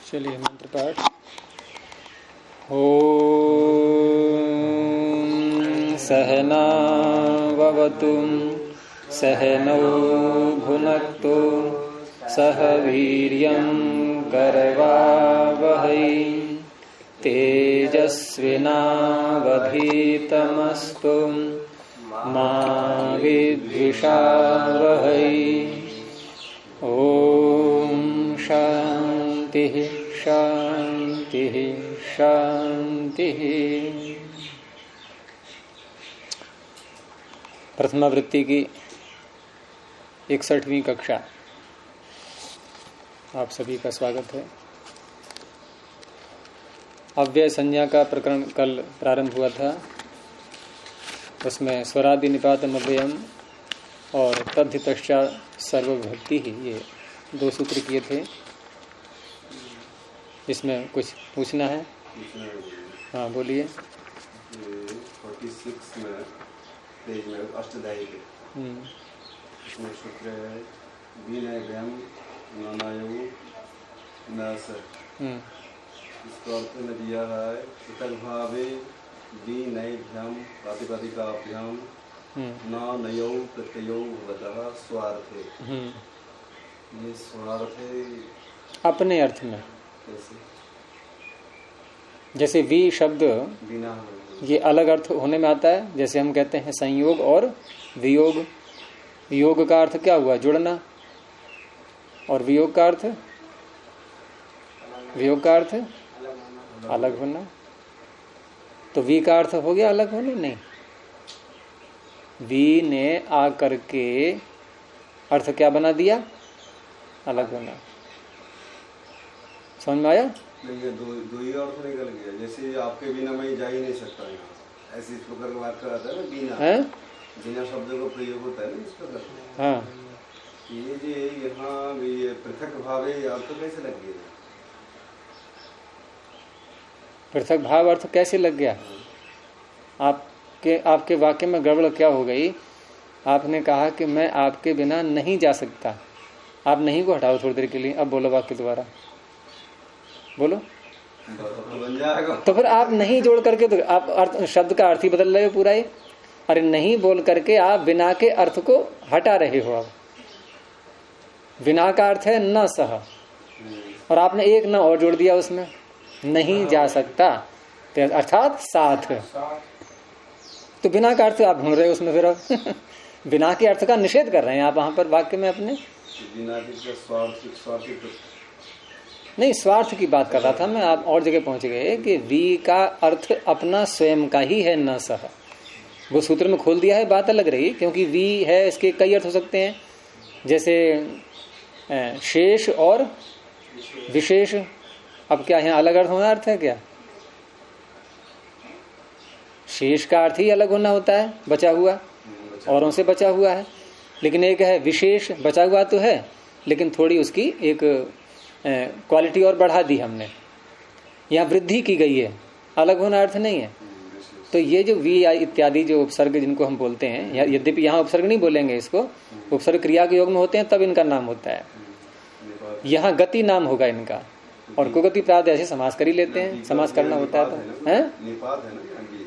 चलिए मंत्र पाठ। ओम सहनाववतु सहनौ भुनक्तु सह वीर्यं करवावहै तेजस्विनावधीतमस्तु मा विद्विषावहै। ओम शांति शांति शांति। प्रथमावृत्ति की 61वीं कक्षा आप सभी का स्वागत है। अव्यय संज्ञा का प्रकरण कल प्रारंभ हुआ था। उसमें स्वरादि निपातम अव्ययम और तद्धितश्चा सर्वविभक्ति ही, ये दो सूत्र किए थे। इसमें कुछ पूछना है? हाँ बोलिए। 46 में पेज में अष्टध्यायी के इसमें सूत्र है विनयभ्यम नानायु नास। इसका अर्थ में दिया है पृथक भावे विनयभ्यम प्रातिपदिकाभ्याम नानयो प्रत्ययो भवतः स्वार्थे। ये स्वार्थे अपने अर्थ में कैसे? जैसे वी शब्द बिना ये अलग अर्थ होने में आता है। जैसे हम कहते हैं संयोग और वियोग। योग का अर्थ क्या हुआ? जुड़ना। और वियोग का अर्थ अलग होना। तो वी का अर्थ हो गया अलग होना? नहीं, वी ने आकर के अर्थ क्या बना दिया? अलग होना। समझ में आया? नहीं, ये दो ही अर्थ निकल गया। जैसे आपके बिना मैं जा ही नहीं सकता यहाँ, ऐसे इस प्रकार का वाक्य आता है ना, बिना शब्द का प्रयोग होता है ना इस प्रकार। हाँ, ये जो यहाँ ये पृथक भाव है, अर्थ कैसे लग गया? पृथक भाव अर्थ कैसे लग गया? आपके वाक्य में गड़बड़ क्या हो गई? आपने कहा कि मैं आपके बिना नहीं जा सकता। आप नहीं को हटाओ थोड़ी देर के लिए। अब बोलो वाक्य दोबारा बोलो। बन जाएगा। तो फिर आप नहीं जोड़ करके तो आप अर्थ शब्द का अर्थ ही बदल रहे हो पूरा ही। अरे नहीं बोल करके आप बिना के अर्थ को हटा रहे हो। अब बिना का अर्थ है न सह, और आपने एक न और जोड़ दिया उसमें, नहीं जा सकता अर्थात साथ। तो बिना का अर्थ आप ढूंढ रहे हो उसमें फिर अब बिना के अर्थ का निषेध कर रहे हैं आप वहां पर वाक्य में अपने। बिना के स्वार्थ नहीं, स्वार्थ की बात कर रहा था मैं। आप और जगह पहुंच गए कि वी का अर्थ अपना स्वयं का ही है, न सह। वो सूत्र में खोल दिया है, बात अलग रही। क्योंकि वी है, इसके कई अर्थ हो सकते हैं। जैसे शेष और विशेष। अब क्या यहाँ अलग अर्थ होना अर्थ है क्या? शेष का अर्थ ही अलग होना होता है, बचा हुआ, औरों से बचा हुआ है। लेकिन एक है विशेष, बचा हुआ तो है लेकिन थोड़ी उसकी एक क्वालिटी और बढ़ा दी हमने। यहाँ वृद्धि की गई है, अलग होना अर्थ नहीं है। तो ये जो वी इत्यादि जो उपसर्ग जिनको हम बोलते हैं, यद्यपि यहाँ उपसर्ग नहीं बोलेंगे इसको, उपसर्ग क्रिया के योग में होते हैं तब इनका नाम होता है। यहाँ गति नाम होगा इनका, और कुगति प्रात ऐसे समास कर ही लेते हैं। समास करना होता है तो है।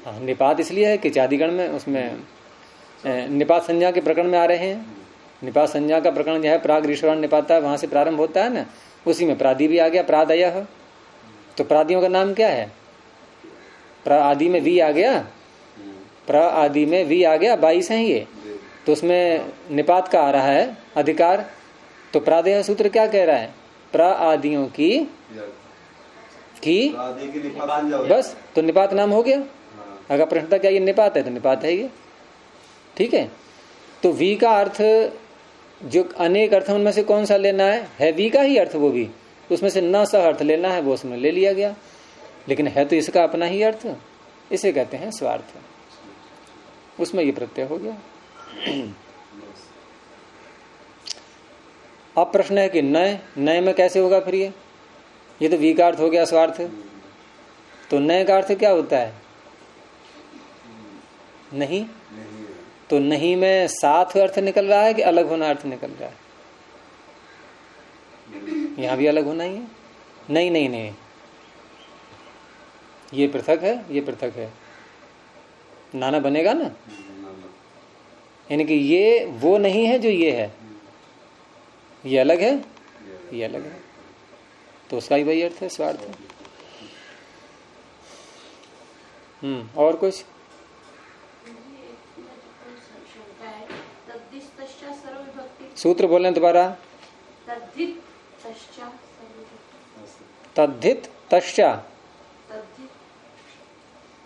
हाँ, निपात इसलिए है कि चादिगण में उसमें निपात संज्ञा के प्रकरण में आ रहे हैं। निपात संज्ञा का प्रकरण जो है प्राग ऋषवान निपाता, वहां से प्रारंभ होता है ना, उसी में प्रादि भी आ गया, प्रादयः। तो प्रादियों का नाम क्या है? प्र आदि में वी आ गया, प्र आदि में वी आ गया, 22 है ये। तो उसमें निपात का आ रहा है अधिकार। तो प्रादयः सूत्र क्या कह रहा है? प्र आदियों की बस, तो निपात नाम हो गया। अगर प्रश्न था क्या ये निपात है, तो निपात है ये। ठीक है। तो वी का अर्थ जो अनेक अर्थ उनमें से कौन सा लेना है वी का ही अर्थ। वो भी उसमें से न सह अर्थ लेना है, वो उसमें ले लिया गया। लेकिन है तो इसका अपना ही अर्थ, इसे कहते हैं स्वार्थ। उसमें ये प्रत्यय हो गया। अब प्रश्न है कि नय में कैसे होगा फिर ये तो वी का अर्थ हो गया स्वार्थ। तो नय का अर्थ क्या होता है? नहीं। तो नहीं में साथ अर्थ निकल रहा है कि अलग होना अर्थ निकल रहा है? यहाँ भी अलग होना ही है। नहीं नहीं नहीं, ये पृथक है, ये पृथक है, नाना बनेगा ना। यानी कि ये वो नहीं है जो ये है, ये अलग है, ये अलग है, तो उसका ही वही अर्थ है, स्वार्थ है। और कुछ? सूत्र बोलें दोबारा। तद्धित तश्चा,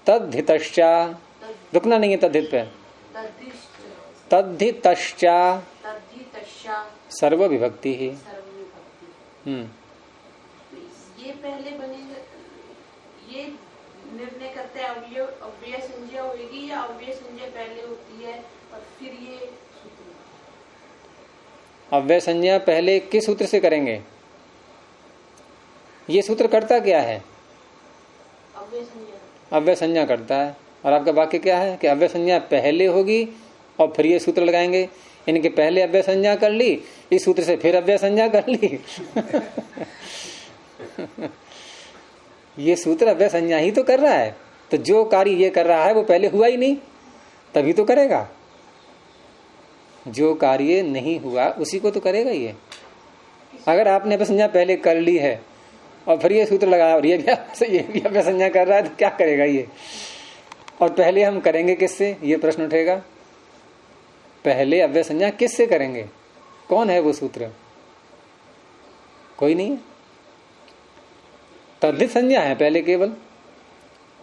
तद्धितश्चा, रुकना नहीं है तद्धित पे, तद्धितश्चा सर्व विभक्ति ही। ये पहले बनेगा, ये निर्णय करते हैं अव्यय संज्ञा होगी या अव्यय संज्ञा पहले होती है और फिर ये सूत्र? अव्यय संज्ञा पहले किस सूत्र से करेंगे? ये सूत्र करता क्या है? अव्यय संज्ञा करता है। और आपका वाक्य क्या है कि अव्यय संज्ञा पहले होगी और फिर ये सूत्र लगाएंगे। इनके पहले अव्यय संज्ञा कर ली, इस सूत्र से फिर अव्यय संज्ञा कर ली। ये सूत्र अव्यय संज्ञा ही तो कर रहा है। तो जो कार्य ये कर रहा है वो पहले हुआ ही नहीं, तभी तो करेगा। जो कार्य नहीं हुआ उसी को तो करेगा ये। अगर आपने अव्यय संज्ञा पहले कर ली है और फिर ये सूत्र लगाया और ये भी अव्यय संज्ञा कर रहा है, तो क्या करेगा ये? और पहले हम करेंगे किससे, ये प्रश्न उठेगा। पहले अव्यय संज्ञा किससे करेंगे? कौन है वो सूत्र? कोई नहीं है। तद्धित संज्ञा है पहले केवल,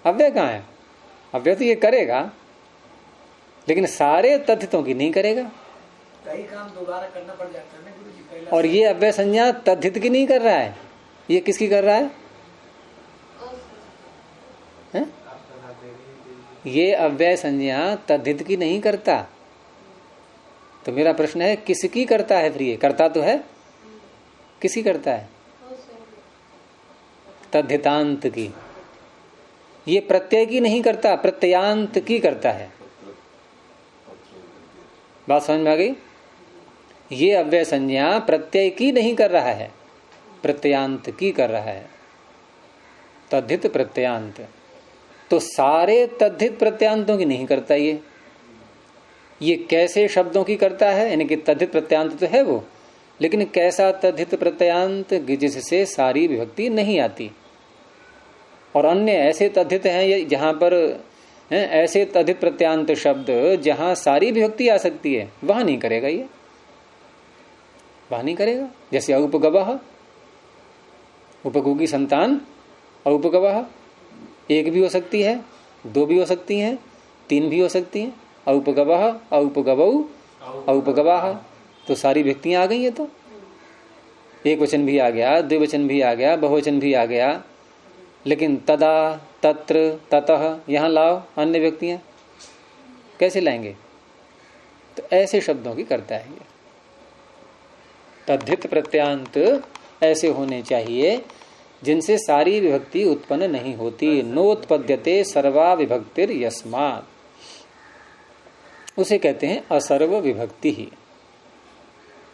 अव्यय कहाँ है? अव्यय तो ये करेगा लेकिन सारे तद्धितों की नहीं करेगा। कई काम दोबारा करना पड़ जाता है ना गुरु जी, पहला। और ये अव्यय संज्ञा तद्धित की नहीं कर रहा है, ये किसकी कर रहा है? ये अव्यय संज्ञा तद्धित की नहीं करता। तो मेरा प्रश्न है किसकी करता है? फिर ये करता तो है, किसकी करता है? तद्धितांत की। ये प्रत्यय की नहीं करता, प्रत्ययांत की करता है। बात समझ में आ गई? ये अव्यय संज्ञा प्रत्यय की नहीं कर रहा है, प्रत्ययांत की कर रहा है। तद्धित प्रत्ययांत। तो सारे तद्धित प्रत्यांतों की नहीं करता ये कैसे शब्दों की करता है? यानी कि तद्धित प्रत्यांत तो है वो, लेकिन कैसा तद्धित प्रत्यांत जिससे सारी विभक्ति नहीं आती। और अन्य ऐसे तद्धित हैं जहां पर ऐसे तद्धित प्रत्यांत शब्द जहां सारी विभक्ति आ सकती है, वहां नहीं करेगा ये, वहां नहीं करेगा। जैसे औपगवः, उपगु की संतान औपगवः, एक भी हो सकती है, दो भी हो सकती हैं, तीन भी हो सकती हैं। औपगवः, औपगवौ, औपगवाः, तो सारी विभक्तियां आ गई है। तो एक वचन भी आ गया, द्विवचन भी आ गया, बहुवचन भी आ गया। लेकिन तदा, तत्र, ततः, यहां लाओ अन्य व्यक्तियां, कैसे लाएंगे? तो ऐसे शब्दों की करता है ये। तद्धित प्रत्यांत ऐसे होने चाहिए जिनसे सारी विभक्ति उत्पन्न नहीं होती। नोत्पद्यते सर्वा विभक्तिर यस्मात्, उसे कहते हैं असर्व विभक्ति ही।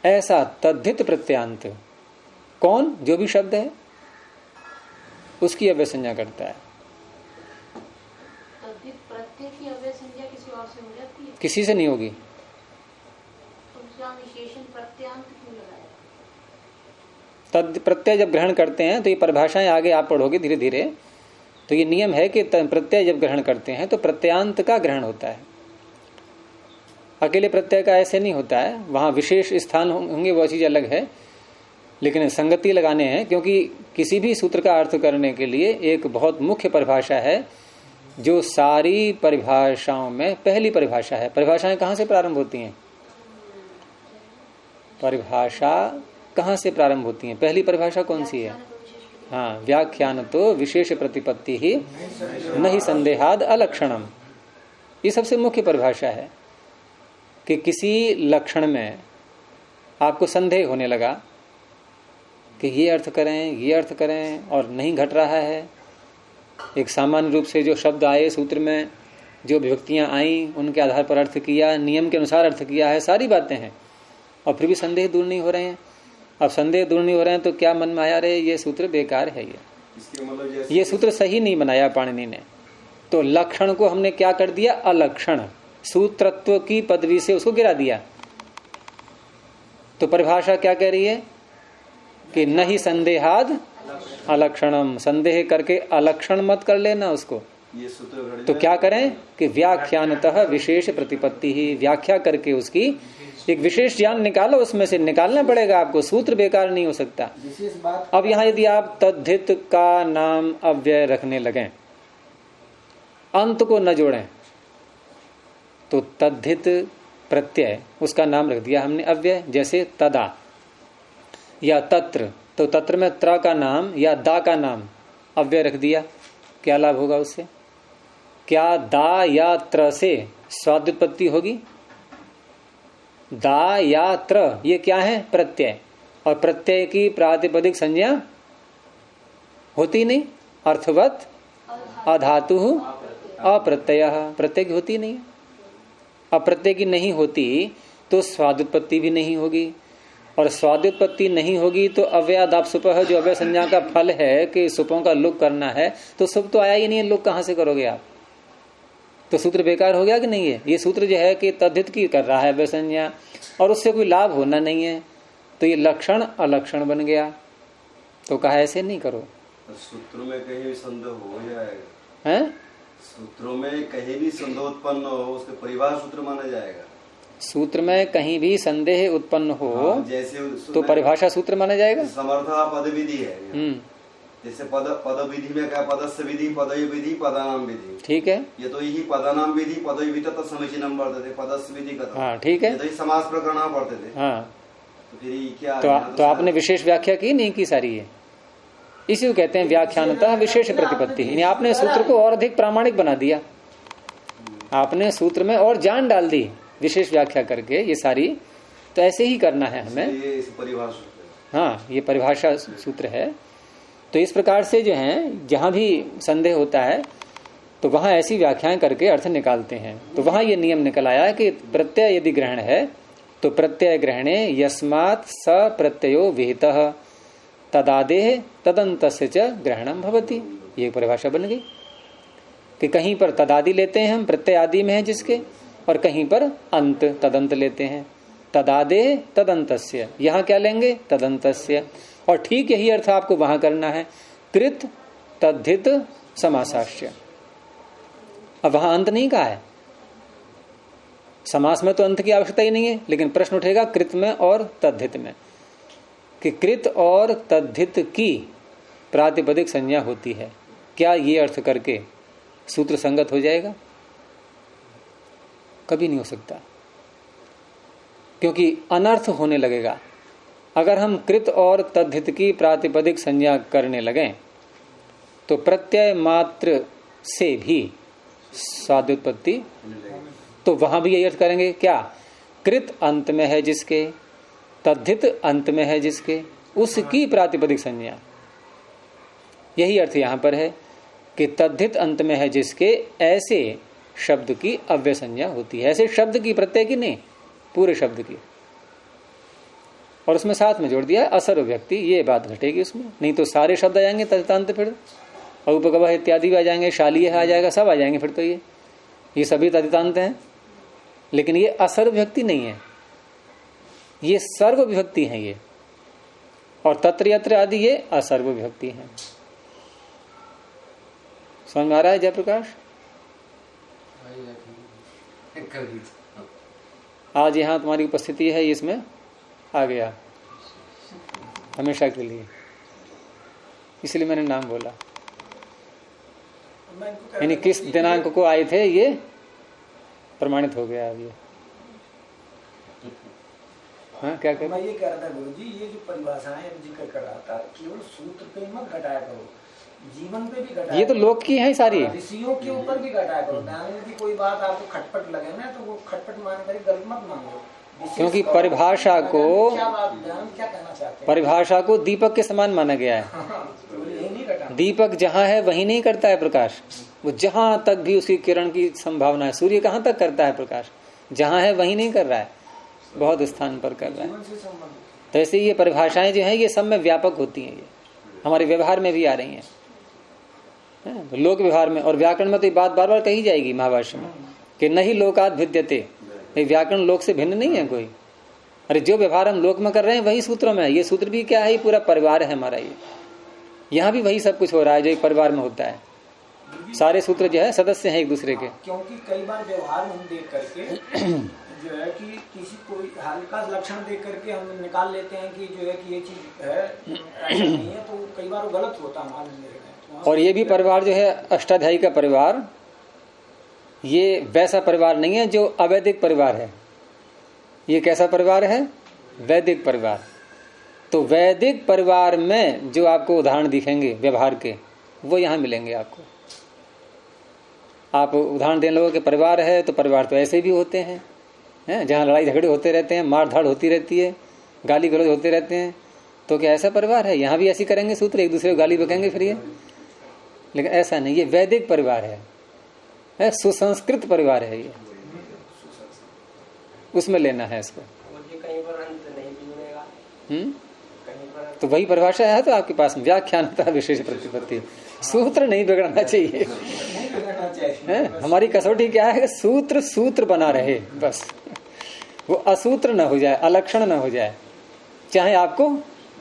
ऐसा तद्धित प्रत्यांत कौन? जो भी शब्द है उसकी अव्यय संज्ञा करता है। तद्धित प्रत्यय की अव्यय संज्ञा किसी और से हो जाती है? किसी से नहीं होगी। तो उसका विशेषण प्रत्यांत क्यों लगाया? तद प्रत्यय जब ग्रहण करते हैं तो ये परिभाषाएं आगे आप पढ़ोगे धीरे धीरे। तो ये नियम है कि प्रत्यय जब ग्रहण करते हैं तो प्रत्यांत का ग्रहण होता है, अकेले प्रत्यय का ऐसे नहीं होता है। वहां विशेष स्थान होंगे, वो चीज अलग है, लेकिन संगति लगाने हैं। क्योंकि किसी भी सूत्र का अर्थ करने के लिए एक बहुत मुख्य परिभाषा है जो सारी परिभाषाओं में पहली परिभाषा है। परिभाषाएं कहां से प्रारंभ होती हैं? परिभाषा कहां से प्रारंभ होती है? पहली परिभाषा कौन सी है? हाँ, व्याख्यान तो विशेष प्रतिपत्ति ही नहीं संदेहाद अलक्षणम। ये सबसे मुख्य परिभाषा है कि किसी लक्षण में आपको संदेह होने लगा कि ये अर्थ करें, ये अर्थ करें, और नहीं घट रहा है। एक सामान्य रूप से जो शब्द आए सूत्र में, जो विभक्तियां आई, उनके आधार पर अर्थ किया, नियम के अनुसार अर्थ किया है, सारी बातें हैं, और फिर भी संदेह दूर नहीं हो रहे हैं। अब संदेह दूर नहीं हो रहे हैं तो क्या मन में आया, रहे ये सूत्र बेकार है, इसके मतलब ये सूत्र सही नहीं बनाया पाणिनि ने। तो लक्षण को हमने क्या कर दिया, अलक्षण, सूत्रत्व की पदवी से उसको गिरा दिया। तो परिभाषा क्या कह रही है कि नहीं संदेहाद अलक्षणम, संदेह करके अलक्षण मत कर लेना उसको। ये सूत्र तो क्या करें कि व्याख्यानतः विशेष प्रतिपत्ति ही, व्याख्या करके उसकी एक विशेष ज्ञान निकालो, उसमें से निकालना पड़ेगा आपको, सूत्र बेकार नहीं हो सकता। अब यहाँ यदि आप तद्धित का नाम अव्यय रखने लगें, अंत को न जोड़ें, तो तद्धित प्रत्यय उसका नाम रख दिया हमने अव्यय, जैसे तदा या तत्र, तो तत्र में त्र का नाम या दा का नाम अव्यय रख दिया, क्या लाभ होगा उससे? क्या दा या त्र से स्वादुत्पत्ति होगी? दा या त्र ये क्या है? प्रत्यय, और प्रत्यय की प्रातिपदिक संज्ञा होती नहीं, अर्थवत अधातु अप्रत्यय, प्रत्यय की होती नहीं। अब प्रत्यय की नहीं होती तो स्वादुत्पत्ति भी नहीं होगी, और स्वादुत्पत्ति नहीं होगी तो अव्ययादाप सुपह, जो अव्यय संज्ञा का फल है कि सुपों का लुक करना है, तो सुप तो आया ही नहीं है, लुक कहां से करोगे आप? तो सूत्र बेकार हो गया कि नहीं है? ये सूत्र जो है कि तद्धित की कर रहा है अव्यय संज्ञा, और उससे कोई लाभ होना नहीं है, तो ये लक्षण अलक्षण बन गया। तो कहा ऐसे नहीं करो। सूत्रों में कहीं भी संदेह हो जाएगा, हैं? सूत्रों में कहीं भी संदेह उत्पन्न हो उसके परिभाषा सूत्र माना जाएगा। सूत्र में कहीं भी संदेह उत्पन्न हो जैसे तो परिभाषा सूत्र माना जाएगा। समर्था पद विधि है, जैसे पद विधि में क्या, पदस्य विधि, पदय विधि, पदानाम विधि, ठीक है। ये तो यही पदानाम विधि पदय विधि तो समीचीनम पढ़ते थे, पदस्य विधि का, हाँ ठीक है, तो समास प्रकरण पढ़ते थे। हाँ, तो फिर क्या तो आपने विशेष व्याख्या की नहीं की सारी है, इसी को कहते हैं व्याख्यानतः विशेष प्रतिपत्ति। यानी आपने सूत्र को और अधिक प्रामाणिक बना दिया, आपने सूत्र में और जान डाल दी विशेष व्याख्या करके, ये सारी। तो ऐसे ही करना है हमें, ये परिभाषा, हाँ ये परिभाषा सूत्र है। तो इस प्रकार से जो है जहां भी संदेह होता है तो वहां ऐसी व्याख्याएं करके अर्थ निकालते हैं। तो वहां ये नियम निकल आया कि प्रत्यय यदि ग्रहण है तो प्रत्यय ग्रहणे यस्मात् स प्रत्ययो विहितः तदादेह तदन्तस्य च ग्रहणम भवति। ये परिभाषा बन गई कि कहीं पर तदादि लेते हैं हम, प्रत्यय आदि में है जिसके, और कहीं पर अंत तदंत लेते हैं, तदादेह तदंतस्य। यहाँ क्या लेंगे? तदंतस्य। और ठीक यही अर्थ आपको वहां करना है, कृत तद्धित समासाश्य। अब वहां अंत नहीं कहा है, समास में तो अंत की आवश्यकता ही नहीं है, लेकिन प्रश्न उठेगा कृत में और तद्धित में कि कृत और तद्धित की प्रातिपदिक संज्ञा होती है, क्या ये अर्थ करके सूत्र संगत हो जाएगा? कभी नहीं हो सकता, क्योंकि अनर्थ होने लगेगा। अगर हम कृत और तद्धित की प्रातिपदिक संज्ञा करने लगें तो प्रत्यय मात्र से भी स्वादुत्पत्ति, तो वहां भी यही अर्थ करेंगे क्या? कृत अंत में है जिसके, तद्धित अंत में है जिसके, उसकी प्रातिपदिक संज्ञा। यही अर्थ यहां पर है कि तद्धित अंत में है जिसके, ऐसे शब्द की अव्यय संज्ञा होती है। ऐसे शब्द की, प्रत्यय की नहीं, पूरे शब्द की। और उसमें साथ में जोड़ दिया असर्व व्यक्ति, ये बात घटेगी उसमें, नहीं तो सारे शब्द आ जाएंगे तदितांत, फिर औपगवः इत्यादि भी आ जाएंगे, शालीय आ जाएगा, सब आ जाएंगे फिर तो ये सभी तदितांत हैं। लेकिन ये असर्व विभक्ति नहीं है, ये सर्व विभक्ति है ये, और तत्र यत्र आदि ये असर्व विभक्ति है। समझ में आ रहा है जयप्रकाश? आज यहाँ तुम्हारी उपस्थिति है, इसमें आ गया हमेशा के लिए, इसलिए मैंने नाम बोला। यानी किस दिनांक को आए थे ये प्रमाणित हो गया अब ये। हाँ क्या मैं ये कह रहा था गुरु जी, ये जो परिभाषाएं जिक्र कर रहा था, केवल सूत्र पे मत घटाया करो, जीवन पे भी घटाया। ये तो लोक की है सारी, ऋषियों के ऊपर भी घटाया करो। ध्यान की कोई बात आपको खटपट लगे ना, तो वो खटपट मान कर गलत मत मान लो, क्योंकि परिभाषा को, क्या कहना चाहते हैं, परिभाषा को दीपक के समान माना गया है। दीपक जहाँ है वहीं नहीं करता है प्रकाश, वो जहां तक भी उसकी किरण की संभावना है, सूर्य कहाँ तक करता है प्रकाश, जहां है वहीं नहीं कर रहा है, बहुत स्थान पर कर रहा है। तो ऐसे ये परिभाषाएं जो हैं ये सब में व्यापक होती हैं, ये हमारे व्यवहार में भी आ रही हैं, तो लोक व्यवहार में और व्याकरण में तो ये बात बार बार कही जाएगी महाभाष्य में कि नहीं लोकात भिद्यते, व्याकरण लोक से भिन्न नहीं है कोई। अरे जो व्यवहार हम लोक में कर रहे हैं वही सूत्रों में है। ये सूत्र भी क्या है, ये पूरा परिवार है हमारा, ये यहाँ भी वही सब कुछ हो रहा है जो एक परिवार में होता है। सारे सूत्र जो है सदस्य हैं एक दूसरे के। क्योंकि कई बार व्यवहार हम देख करके जो है कि किसी कोई हल्का लक्षण देख करके हम निकाल लेते हैं कि जो है कि ये चीज है ऐसा नहीं है, तो कई बार वो गलत होता है हमारे में। और ये भी परिवार जो है अष्टाध्यायी का परिवार, ये वैसा परिवार नहीं है जो अवैदिक परिवार है। ये कैसा परिवार है, वैदिक परिवार। तो वैदिक परिवार में जो आपको उदाहरण दिखेंगे व्यवहार के, वो यहाँ मिलेंगे आपको। आप उदाहरण देने लोगों के परिवार है तो परिवार तो ऐसे भी होते हैं, जहाँ लड़ाई झगड़े होते रहते हैं, मार धाड़ होती रहती है, गाली गलौज होते रहते हैं, तो क्या ऐसा परिवार है? यहाँ भी ऐसी करेंगे सूत्र, एक दूसरे को गाली बकेंगे फिर ये। लेकिन ऐसा नहीं, ये वैदिक परिवार है, सुसंस्कृत परिवार है ये, उसमें लेना है इसको। तो वही परिभाषा है तो आपके पास व्याख्यानता विशेष प्रतिपत्ति, सूत्र नहीं बिगड़ना चाहिए। हमारी कसौटी क्या है, सूत्र सूत्र बना रहे बस, वो असूत्र न हो जाए, अलक्षण न हो जाए, चाहे आपको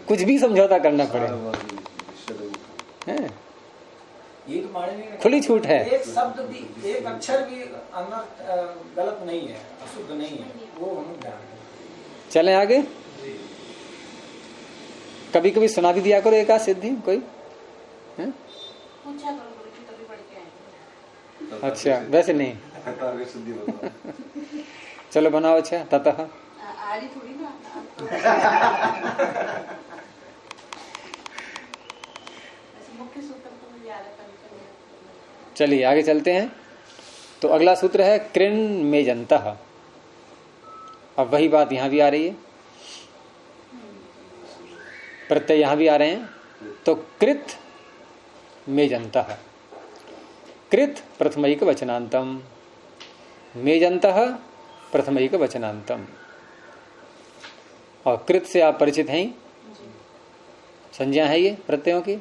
कुछ भी समझौता करना पड़े। खुली छूट है। एक शब्द भी, एक अक्षर भी अंदर गलत नहीं है, अशुद्ध नहीं है, वो हम ध्यान। चलें आगे। कभी कभी सुना भी दिया करो एक आध सिद्धि कोई है? अच्छा वैसे नहीं चलो बनाओ। अच्छा ततः चलिए आगे चलते हैं। तो अगला सूत्र है कृन मेजंतः। अब वही बात यहां भी आ रही है, प्रत्यय यहां भी आ रहे हैं। तो कृत मेजंतः, कृत प्रथमैक वचनांतम, मेजंतः प्रथमैक वचनांतम। और कृत से आप परिचित हैं, संज्ञा है ये प्रत्ययों की।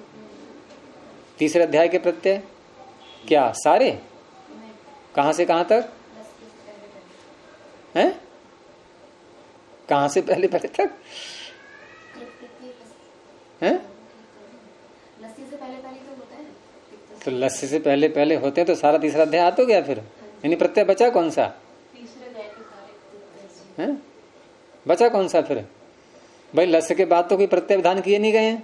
तीसरे अध्याय के प्रत्यय क्या सारे, कहां से कहां तक हैं? कहां से पहले पहले तक हैं? तो लस्सी से पहले पहले होते हैं तो सारा तीसरा अध्याय आ तो गया फिर। यानी प्रत्यय बचा कौन सा है? बचा कौन सा फिर? भाई लस्य के बाद तो कोई प्रत्यय विधान किए नहीं गए हैं।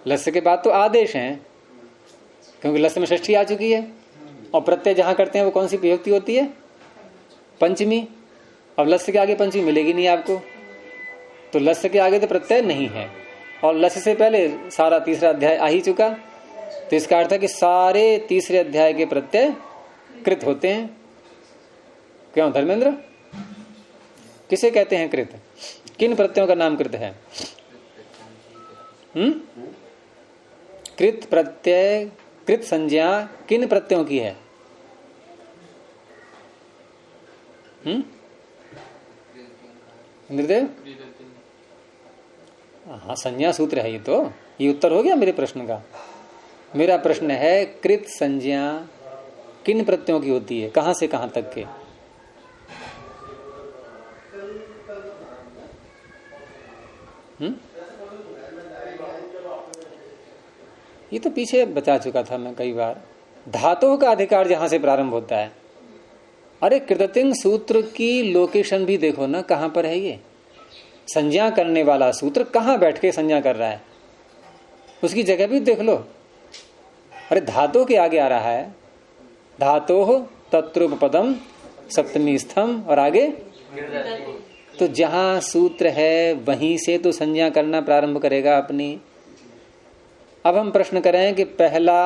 लस्य के बाद तो आदेश हैं, क्योंकि लस्य में षष्ठी आ चुकी है। और प्रत्यय जहां करते हैं वो कौन सी विभक्ति होती है? पंचमी। अब लस्य के आगे पंचमी मिलेगी नहीं आपको, तो लस्य के आगे तो प्रत्यय नहीं है। और लस्य से पहले सारा तीसरा अध्याय आ ही चुका, तो इसका अर्थ है कि सारे तीसरे अध्याय के प्रत्यय कृत होते हैं। क्यों धर्मेंद्र, किसे कहते हैं कृत? किन प्रत्ययों का नाम कृत है? कृत प्रत्यय, कृत संज्ञा किन प्रत्ययों की है? इंद्रदेव? हाँ संज्ञा सूत्र है ये। तो ये उत्तर हो गया मेरे प्रश्न का। मेरा प्रश्न है कृत संज्ञा किन प्रत्ययों की होती है, कहां से कहां तक के? ये तो पीछे बता चुका था मैं कई बार। धातुओं का अधिकार जहां से प्रारंभ होता है। अरे कृततिंग सूत्र की लोकेशन भी देखो ना, कहां पर है ये? संज्ञा करने वाला सूत्र कहां बैठ के संज्ञा कर रहा है, उसकी जगह भी देख लो। अरे धातु के आगे आ रहा है, धातोः तत्रोपपदम सप्तमी स्थम, और आगे तो जहां सूत्र है वहीं से तो संज्ञा करना प्रारंभ करेगा अपनी। अब हम प्रश्न करें कि पहला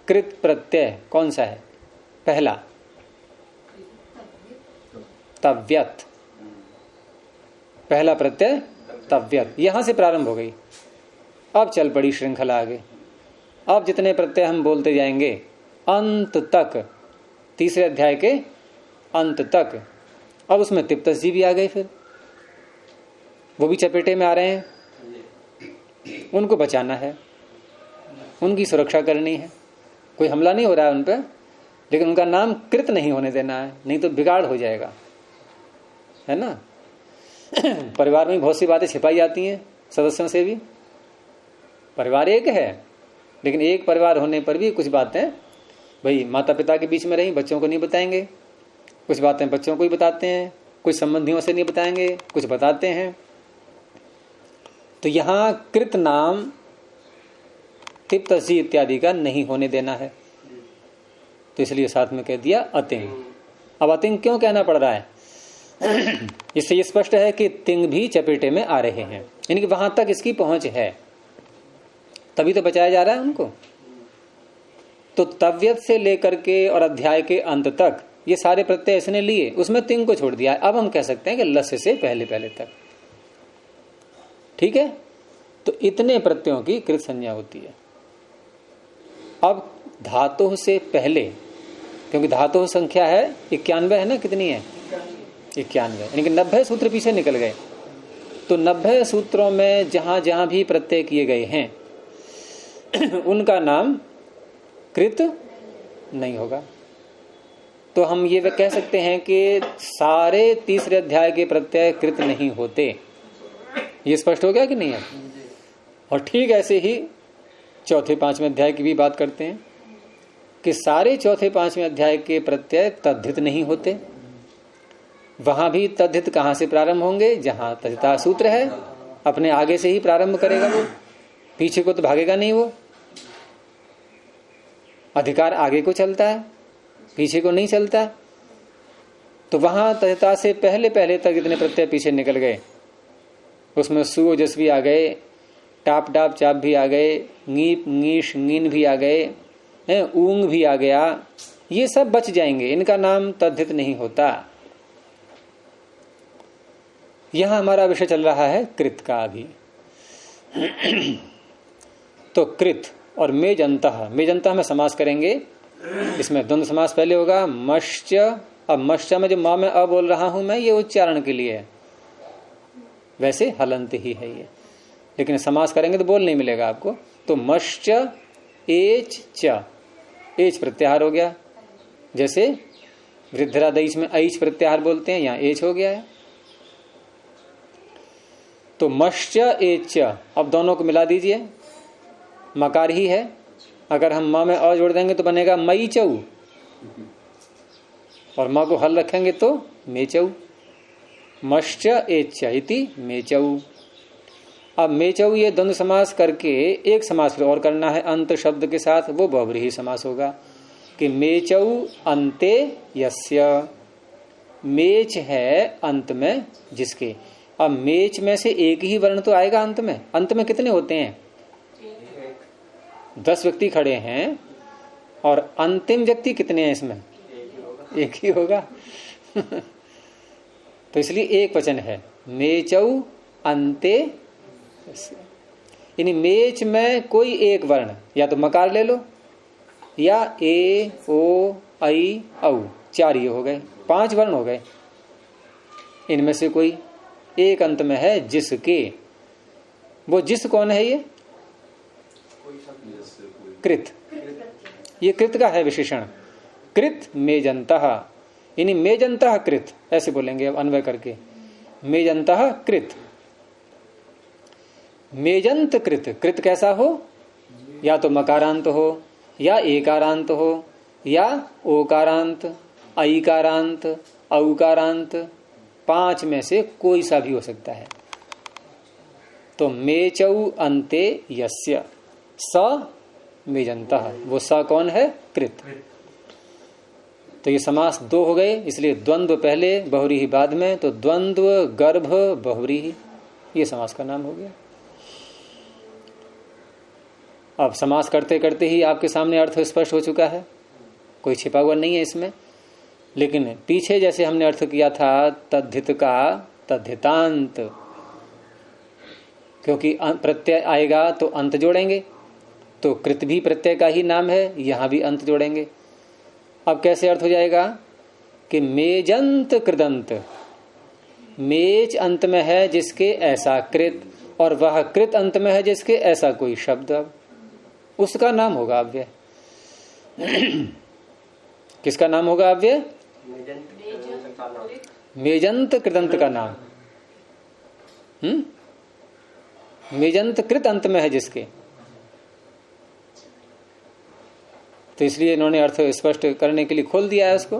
कृत प्रत्यय कौन सा है? पहला तव्यत, पहला प्रत्यय तव्यत, यहां से प्रारंभ हो गई। अब चल पड़ी श्रृंखला आगे। अब जितने प्रत्यय हम बोलते जाएंगे अंत तक, तीसरे अध्याय के अंत तक। अब उसमें तिप्तस जी भी आ गए, फिर वो भी चपेटे में आ रहे हैं, उनको बचाना है, उनकी सुरक्षा करनी है। कोई हमला नहीं हो रहा है उन पर, लेकिन उनका नाम कृत नहीं होने देना है, नहीं तो बिगाड़ हो जाएगा, है ना। परिवार में बहुत सी बातें छिपाई जाती हैं सदस्यों से भी। परिवार एक है, लेकिन एक परिवार होने पर भी कुछ बातें भाई माता पिता के बीच में रही, बच्चों को नहीं बताएंगे, कुछ बातें बच्चों को ही बताते हैं, कुछ संबंधियों से नहीं बताएंगे, कुछ बताते हैं। तो यहां कृत नाम तिप्त सी इत्यादि का नहीं होने देना है, तो इसलिए साथ में कह दिया अतिंग। अब अतिंग क्यों कहना पड़ रहा है? इससे ये स्पष्ट है कि तिंग भी चपेटे में आ रहे हैं, यानी वहां तक इसकी पहुंच है, तभी तो बचाया जा रहा है उनको। तो तव्यत से लेकर के और अध्याय के अंत तक ये सारे प्रत्यय इसने लिए, उसमें तिंग को छोड़ दिया। अब हम कह सकते हैं कि लस्य से पहले पहले तक, ठीक है। तो इतने प्रत्ययों की कृत संज्ञा होती है। अब धातु से पहले, क्योंकि धातु संख्या है 91 है ना, कितनी है? 91, यानी कि 90 सूत्र पीछे निकल गए। तो 90 सूत्रों में जहां जहां भी प्रत्यय किए गए हैं उनका नाम कृत नहीं होगा। तो हम ये कह सकते हैं कि सारे तीसरे अध्याय के प्रत्यय कृत नहीं होते। ये स्पष्ट हो गया कि नहीं है? और ठीक ऐसे ही चौथे पांचवें अध्याय की भी बात करते हैं कि सारे चौथे पांचवें अध्याय के प्रत्यय तद्धित नहीं होते। वहां भी तद्धित कहां से प्रारंभ होंगे? जहां तद्धिता सूत्र है, अपने आगे से ही प्रारंभ करेगा वो, पीछे को तो भागेगा नहीं। वो अधिकार आगे को चलता है, पीछे को नहीं चलता। तो वहां तद्धिता से पहले पहले तक इतने प्रत्यय पीछे निकल गए। उसमें सु ओजस्वी आ गए, टाप डाप चाप भी आ गए, ङीप ङीश ङीन भी आ गए, ऊंग भी आ गया। ये सब बच जाएंगे, इनका नाम तद्धित नहीं होता। यहां हमारा विषय चल रहा है कृत का अभी। तो कृत और मेजंतः, मेजंतः में समास करेंगे। इसमें द्वंद्व समास पहले होगा मश्च। अब मश्च में जो मां में अ बोल रहा हूं मैं, ये उच्चारण के लिए है, वैसे हलंत ही है ये, लेकिन समास करेंगे तो बोल नहीं मिलेगा आपको। तो मश्च एच च, एच प्रत्याहार हो गया। जैसे वृद्धरादेश में ऐच प्रत्याहार बोलते हैं, यहां एच हो गया है। तो मश्च एच, अब दोनों को मिला दीजिए, मकार ही है। अगर हम मां में अ जोड़ देंगे तो बनेगा मई चऊ, और मां को हल रखेंगे तो मेचऊ। मश्च एच इति मेचऊ। अब मेचऊ ये द्वंद्व समास करके एक समास फिर और करना है अंत शब्द के साथ, वो बहुव्रीहि समास होगा कि मेचऊ अंते यस्य। मेच है अंत में जिसके। अब मेच में से एक ही वर्ण तो आएगा अंत में। अंत में कितने होते हैं? 10 व्यक्ति खड़े हैं, और अंतिम व्यक्ति कितने हैं इसमें? एक ही होगा। तो इसलिए एक वचन है मेचऊ अंते। यानी मेच में कोई एक वर्ण, या तो मकार ले लो, या ए ओ आई औ, 4 ये हो गए, 5 वर्ण हो गए। इनमें से कोई एक अंत में है जिसके। वो जिस कौन है? ये कृत। ये कृत का है विशेषण। कृत मेजंतः, यानी मेजंतः कृत, ऐसे बोलेंगे अब अन्वय करके। मेजंतः कृत, मेजंत कृत। कृत कैसा हो? या तो मकारांत हो, या एकारांत हो, या ओकारांत, ऐकारांत, औकारांत, 5 में से कोई सा भी हो सकता है। तो मेचऊ अंते यस्य स मेजंतः, वो स कौन है? कृत। तो ये समास 2 हो गए, इसलिए द्वंद्व पहले बहुव्रीहि बाद में। तो द्वंद्व गर्भ बहुव्रीहि, ये समास का नाम हो गया। अब समास करते करते ही आपके सामने अर्थ स्पष्ट हो चुका है, कोई छिपा हुआ नहीं है इसमें। लेकिन पीछे जैसे हमने अर्थ किया था तद्धित का तद्धितांत, क्योंकि प्रत्यय आएगा तो अंत जोड़ेंगे, तो कृत भी प्रत्यय का ही नाम है, यहां भी अंत जोड़ेंगे। अब कैसे अर्थ हो जाएगा कि मेजंत कृदंत। मेच अंत में है जिसके ऐसा कृत, और वह कृत अंत में है जिसके ऐसा कोई शब्द, उसका नाम होगा अव्यय। किसका नाम होगा अव्यय? मेजंत कृतंत का नाम। मेजंत कृत अंत में है जिसके, तो इसलिए इन्होंने अर्थ स्पष्ट करने के लिए खोल दिया है उसको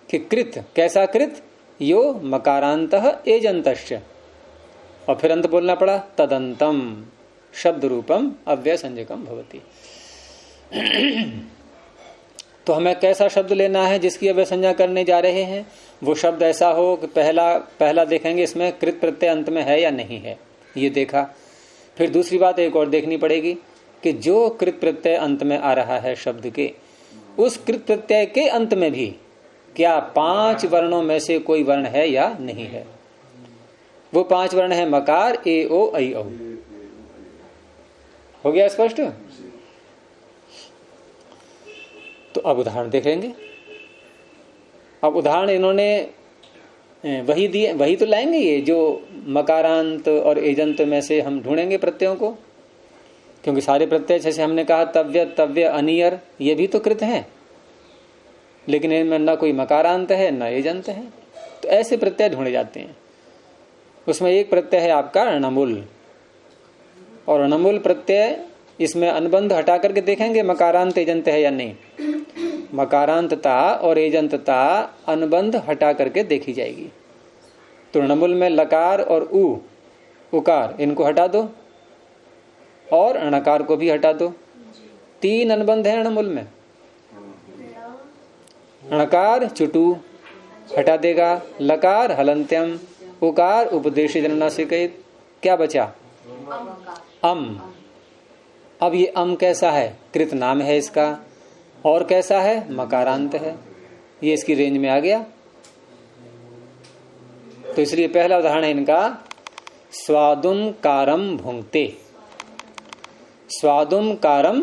कि कृत, कैसा कृत? यो मकारांतः एजंतश्च, और फिर अंत बोलना पड़ा तदंतम शब्द रूपम अव्यय संज्ञकम भवति। तो हमें कैसा शब्द लेना है जिसकी अव्यय संज्ञा करने जा रहे हैं? वो शब्द ऐसा हो कि पहला देखेंगे इसमें कृत प्रत्यय अंत में है या नहीं है, ये देखा। फिर दूसरी बात एक और देखनी पड़ेगी कि जो कृत प्रत्यय अंत में आ रहा है शब्द के, उस कृत प्रत्यय के अंत में भी क्या 5 वर्णों में से कोई वर्ण है या नहीं है। वो 5 वर्ण है मकार, ए ओ ऐ औ। हो गया स्पष्ट? तो अब उदाहरण देखेंगे। अब उदाहरण इन्होंने वही दिए, वही तो लाएंगे ये जो मकारांत और एजंत में से हम ढूंढेंगे प्रत्ययों को, क्योंकि सारे प्रत्यय जैसे हमने कहा तव्य, तव्य, अनियर, ये भी तो कृत हैं, लेकिन इनमें न कोई मकारांत है न एजंत है। तो ऐसे प्रत्यय ढूंढे जाते हैं। उसमें एक प्रत्यय है आपका अणमुल, और अणमुल प्रत्यय इसमें अनुबंध हटा करके देखेंगे मकारांत एजंत है या नहीं। मकारांतता और एजंतता अनुबंध हटा करके देखी जाएगी। तो अणमुल में लकार और उकार इनको हटा दो, और अणकार को भी हटा दो। 3 अनुबंध है अणमुल में। अणकार चुटू हटा देगा, लकार हलंत्यम, उकार उपदेश जननासिकैत, क्या बचा? अम। अब ये अम कैसा है? कृत नाम है इसका, और कैसा है? मकारांत है। ये इसकी रेंज में आ गया। तो इसलिए पहला उदाहरण है इनका स्वादुम कारम भुंगते। स्वादुम कारम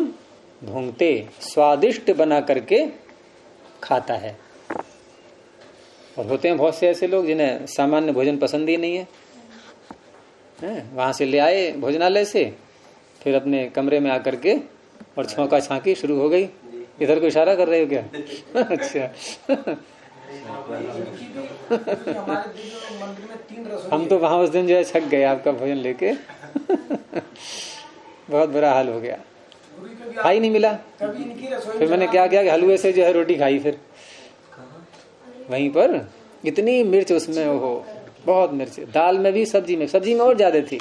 भुंगते, स्वादिष्ट बना करके खाता है। और होते हैं बहुत से ऐसे लोग जिन्हें सामान्य भोजन पसंद ही नहीं है, वहां से ले आए भोजनालय से, फिर अपने कमरे में आकर के और छौंका छांकी शुरू हो गई। इधर को इशारा कर रहे हो क्या? अच्छा। हम तो वहां उस दिन जो है छक गए आपका भोजन लेके। बहुत बुरा हाल हो गया, खाई नहीं मिला। फिर मैंने क्या किया कि हलवे से जो है रोटी खाई। फिर वहीं पर इतनी मिर्च उसमें, हो बहुत मिर्च, दाल में भी, सब्जी में और ज्यादा थी।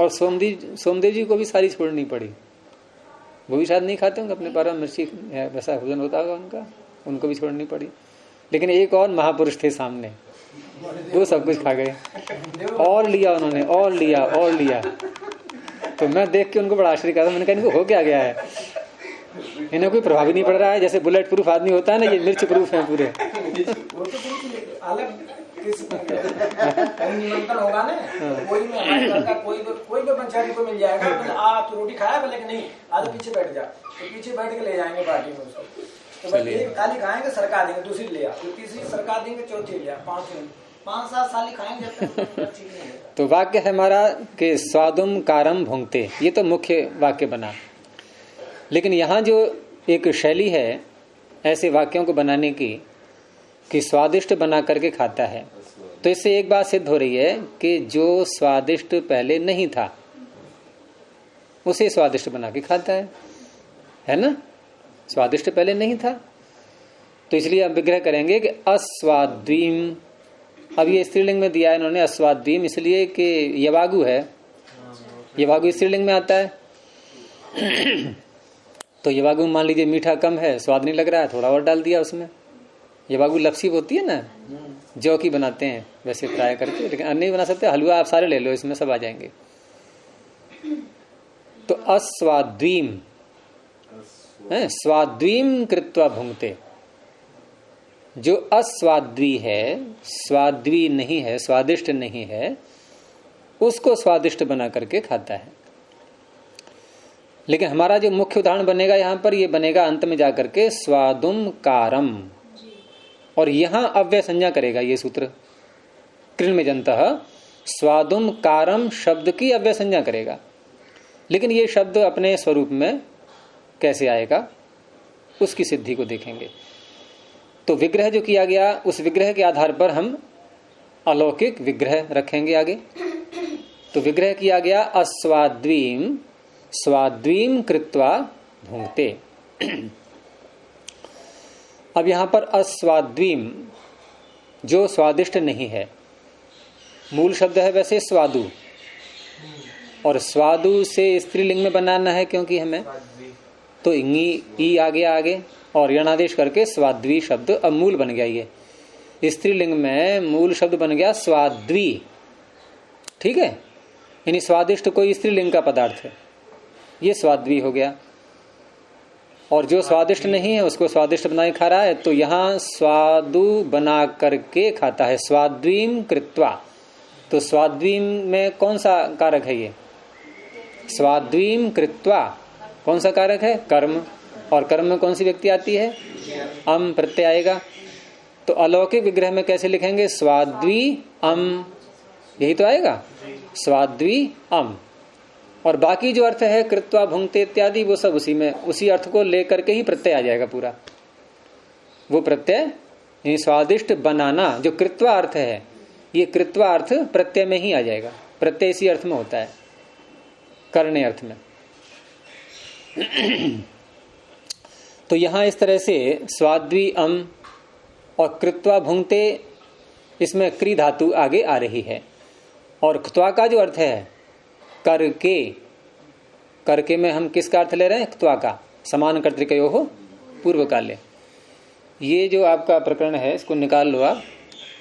और सोमदेव जी को भी सारी छोड़नी पड़ी। वो भी शायद नहीं खाते होंगे, अपने पारा मिर्ची वैसा भोजन होता होगा उनका, उनको भी छोड़नी पड़ी। लेकिन एक और महापुरुष थे सामने, वो सब कुछ खा गए, और लिया उन्होंने, और लिया। तो मैं देख के उनको बड़ा आश्चर्य करा। मैंने कहा इनको हो क्या गया है, इन्हें कोई प्रभाव नहीं पड़ रहा है। जैसे बुलेट प्रूफ आदमी होता है ना, ये मिर्च प्रूफ है पूरे। निमंत्रण होगा ना, कोई में हमारे घर का कोई भी पंचायत को मिल जाएगा, आप तो रोटी खाया बोले कि नहीं, आज पीछे बैठ जा, तो पीछे बैठ के ले जाएंगे पार्टी में उसको। तो बस एक थाली खाएंगे, सरका देंगे, दूसरी ले आ, तीसरी सरका देंगे, चौथी ले आ, 5-7 साल खाएंगे। तो वाक्य है हमारा कि स्वादुम कारम भुंगते, ये तो मुख्य वाक्य बना। लेकिन यहाँ जो एक शैली है ऐसे वाक्यों को बनाने की कि स्वादिष्ट बना करके खाता है, तो इससे एक बात सिद्ध हो रही है कि जो स्वादिष्ट पहले नहीं था उसे स्वादिष्ट बना के खाता है ना। स्वादिष्ट पहले नहीं था, तो इसलिए अब विग्रह करेंगे कि अस्वाद्वीम। अब ये स्त्रीलिंग में दिया है इन्होंने अस्वाद्वीम, इसलिए कि यवागु है, यवागु स्त्रीलिंग में आता है। तो यवागु मान लीजिए मीठा कम है, स्वाद नहीं लग रहा है, थोड़ा और डाल दिया उसमें। यवागु लपसी होती है ना, जौ की बनाते हैं वैसे फ्राई करके, लेकिन नहीं बना सकते। हलवा आप सारे ले लो, इसमें सब आ जाएंगे। तो अस्वाद्वीम है, स्वाद्वीम कृत्वा भुंगते। जो अस्वाद्वी है, स्वाद्वी नहीं है, स्वादिष्ट नहीं है, उसको स्वादिष्ट बना करके खाता है। लेकिन हमारा जो मुख्य उदाहरण बनेगा यहां पर, ये बनेगा अंत में जाकर के स्वादुम कारम, और यहां अव्यय संज्ञा करेगा ये सूत्र। कृण में जंतः स्वादुम कारम शब्द की अव्यय संज्ञा करेगा। लेकिन ये शब्द अपने स्वरूप में कैसे आएगा, उसकी सिद्धि को देखेंगे। तो विग्रह जो किया गया, उस विग्रह के आधार पर हम अलौकिक विग्रह रखेंगे आगे। तो विग्रह किया गया अस्वाद्वीम स्वाद्वीम कृत्वा भुंक्ते। अब यहां पर अस्वाद्वीम जो स्वादिष्ट नहीं है, मूल शब्द है वैसे स्वादु, और स्वादु से स्त्रीलिंग में बनाना है क्योंकि हमें, तो इंगी ई आ गया आगे और यणादेश करके स्वाद्वी शब्द अब मूल बन गया। ये स्त्रीलिंग में मूल शब्द बन गया स्वाद्वी। ठीक है, यानी स्वादिष्ट कोई स्त्रीलिंग का पदार्थ है, ये स्वाद्वी हो गया। और जो स्वादिष्ट नहीं है उसको स्वादिष्ट बना खा रहा है, तो यहां स्वादु बना करके खाता है, स्वाद्वीम कृत्वा। तो स्वाद्वीम में कौन सा कारक है ये, स्वाद्वीम कृत्वा कौन सा कारक है, कर्म। और कर्म में कौन सी व्यक्ति आती है, अम प्रत्यय आएगा। तो अलौकिक विग्रह में कैसे लिखेंगे, स्वाद्वी अम, यही तो आएगा, स्वाद्वी अम। और बाकी जो अर्थ है कृत्वा भुंक्ते इत्यादि, वो सब उसी में, उसी अर्थ को लेकर के ही प्रत्यय आ जाएगा पूरा। वो प्रत्यय यानी स्वादिष्ट बनाना जो कृत्वा अर्थ है, ये कृत्वा अर्थ प्रत्यय में ही आ जाएगा। प्रत्यय इसी अर्थ में होता है, करने अर्थ में। तो यहां इस तरह से स्वाद्वी अम और कृत्वा भुंक्ते, इसमें क्री धातु आगे आ रही है। और क्त्वा का जो अर्थ है करके, करके में हम किसका अर्थ ले रहे हैं, क्त्वा का, समान कर्तृकयो हो पूर्व काले। ये जो आपका प्रकरण है इसको निकाल लो आप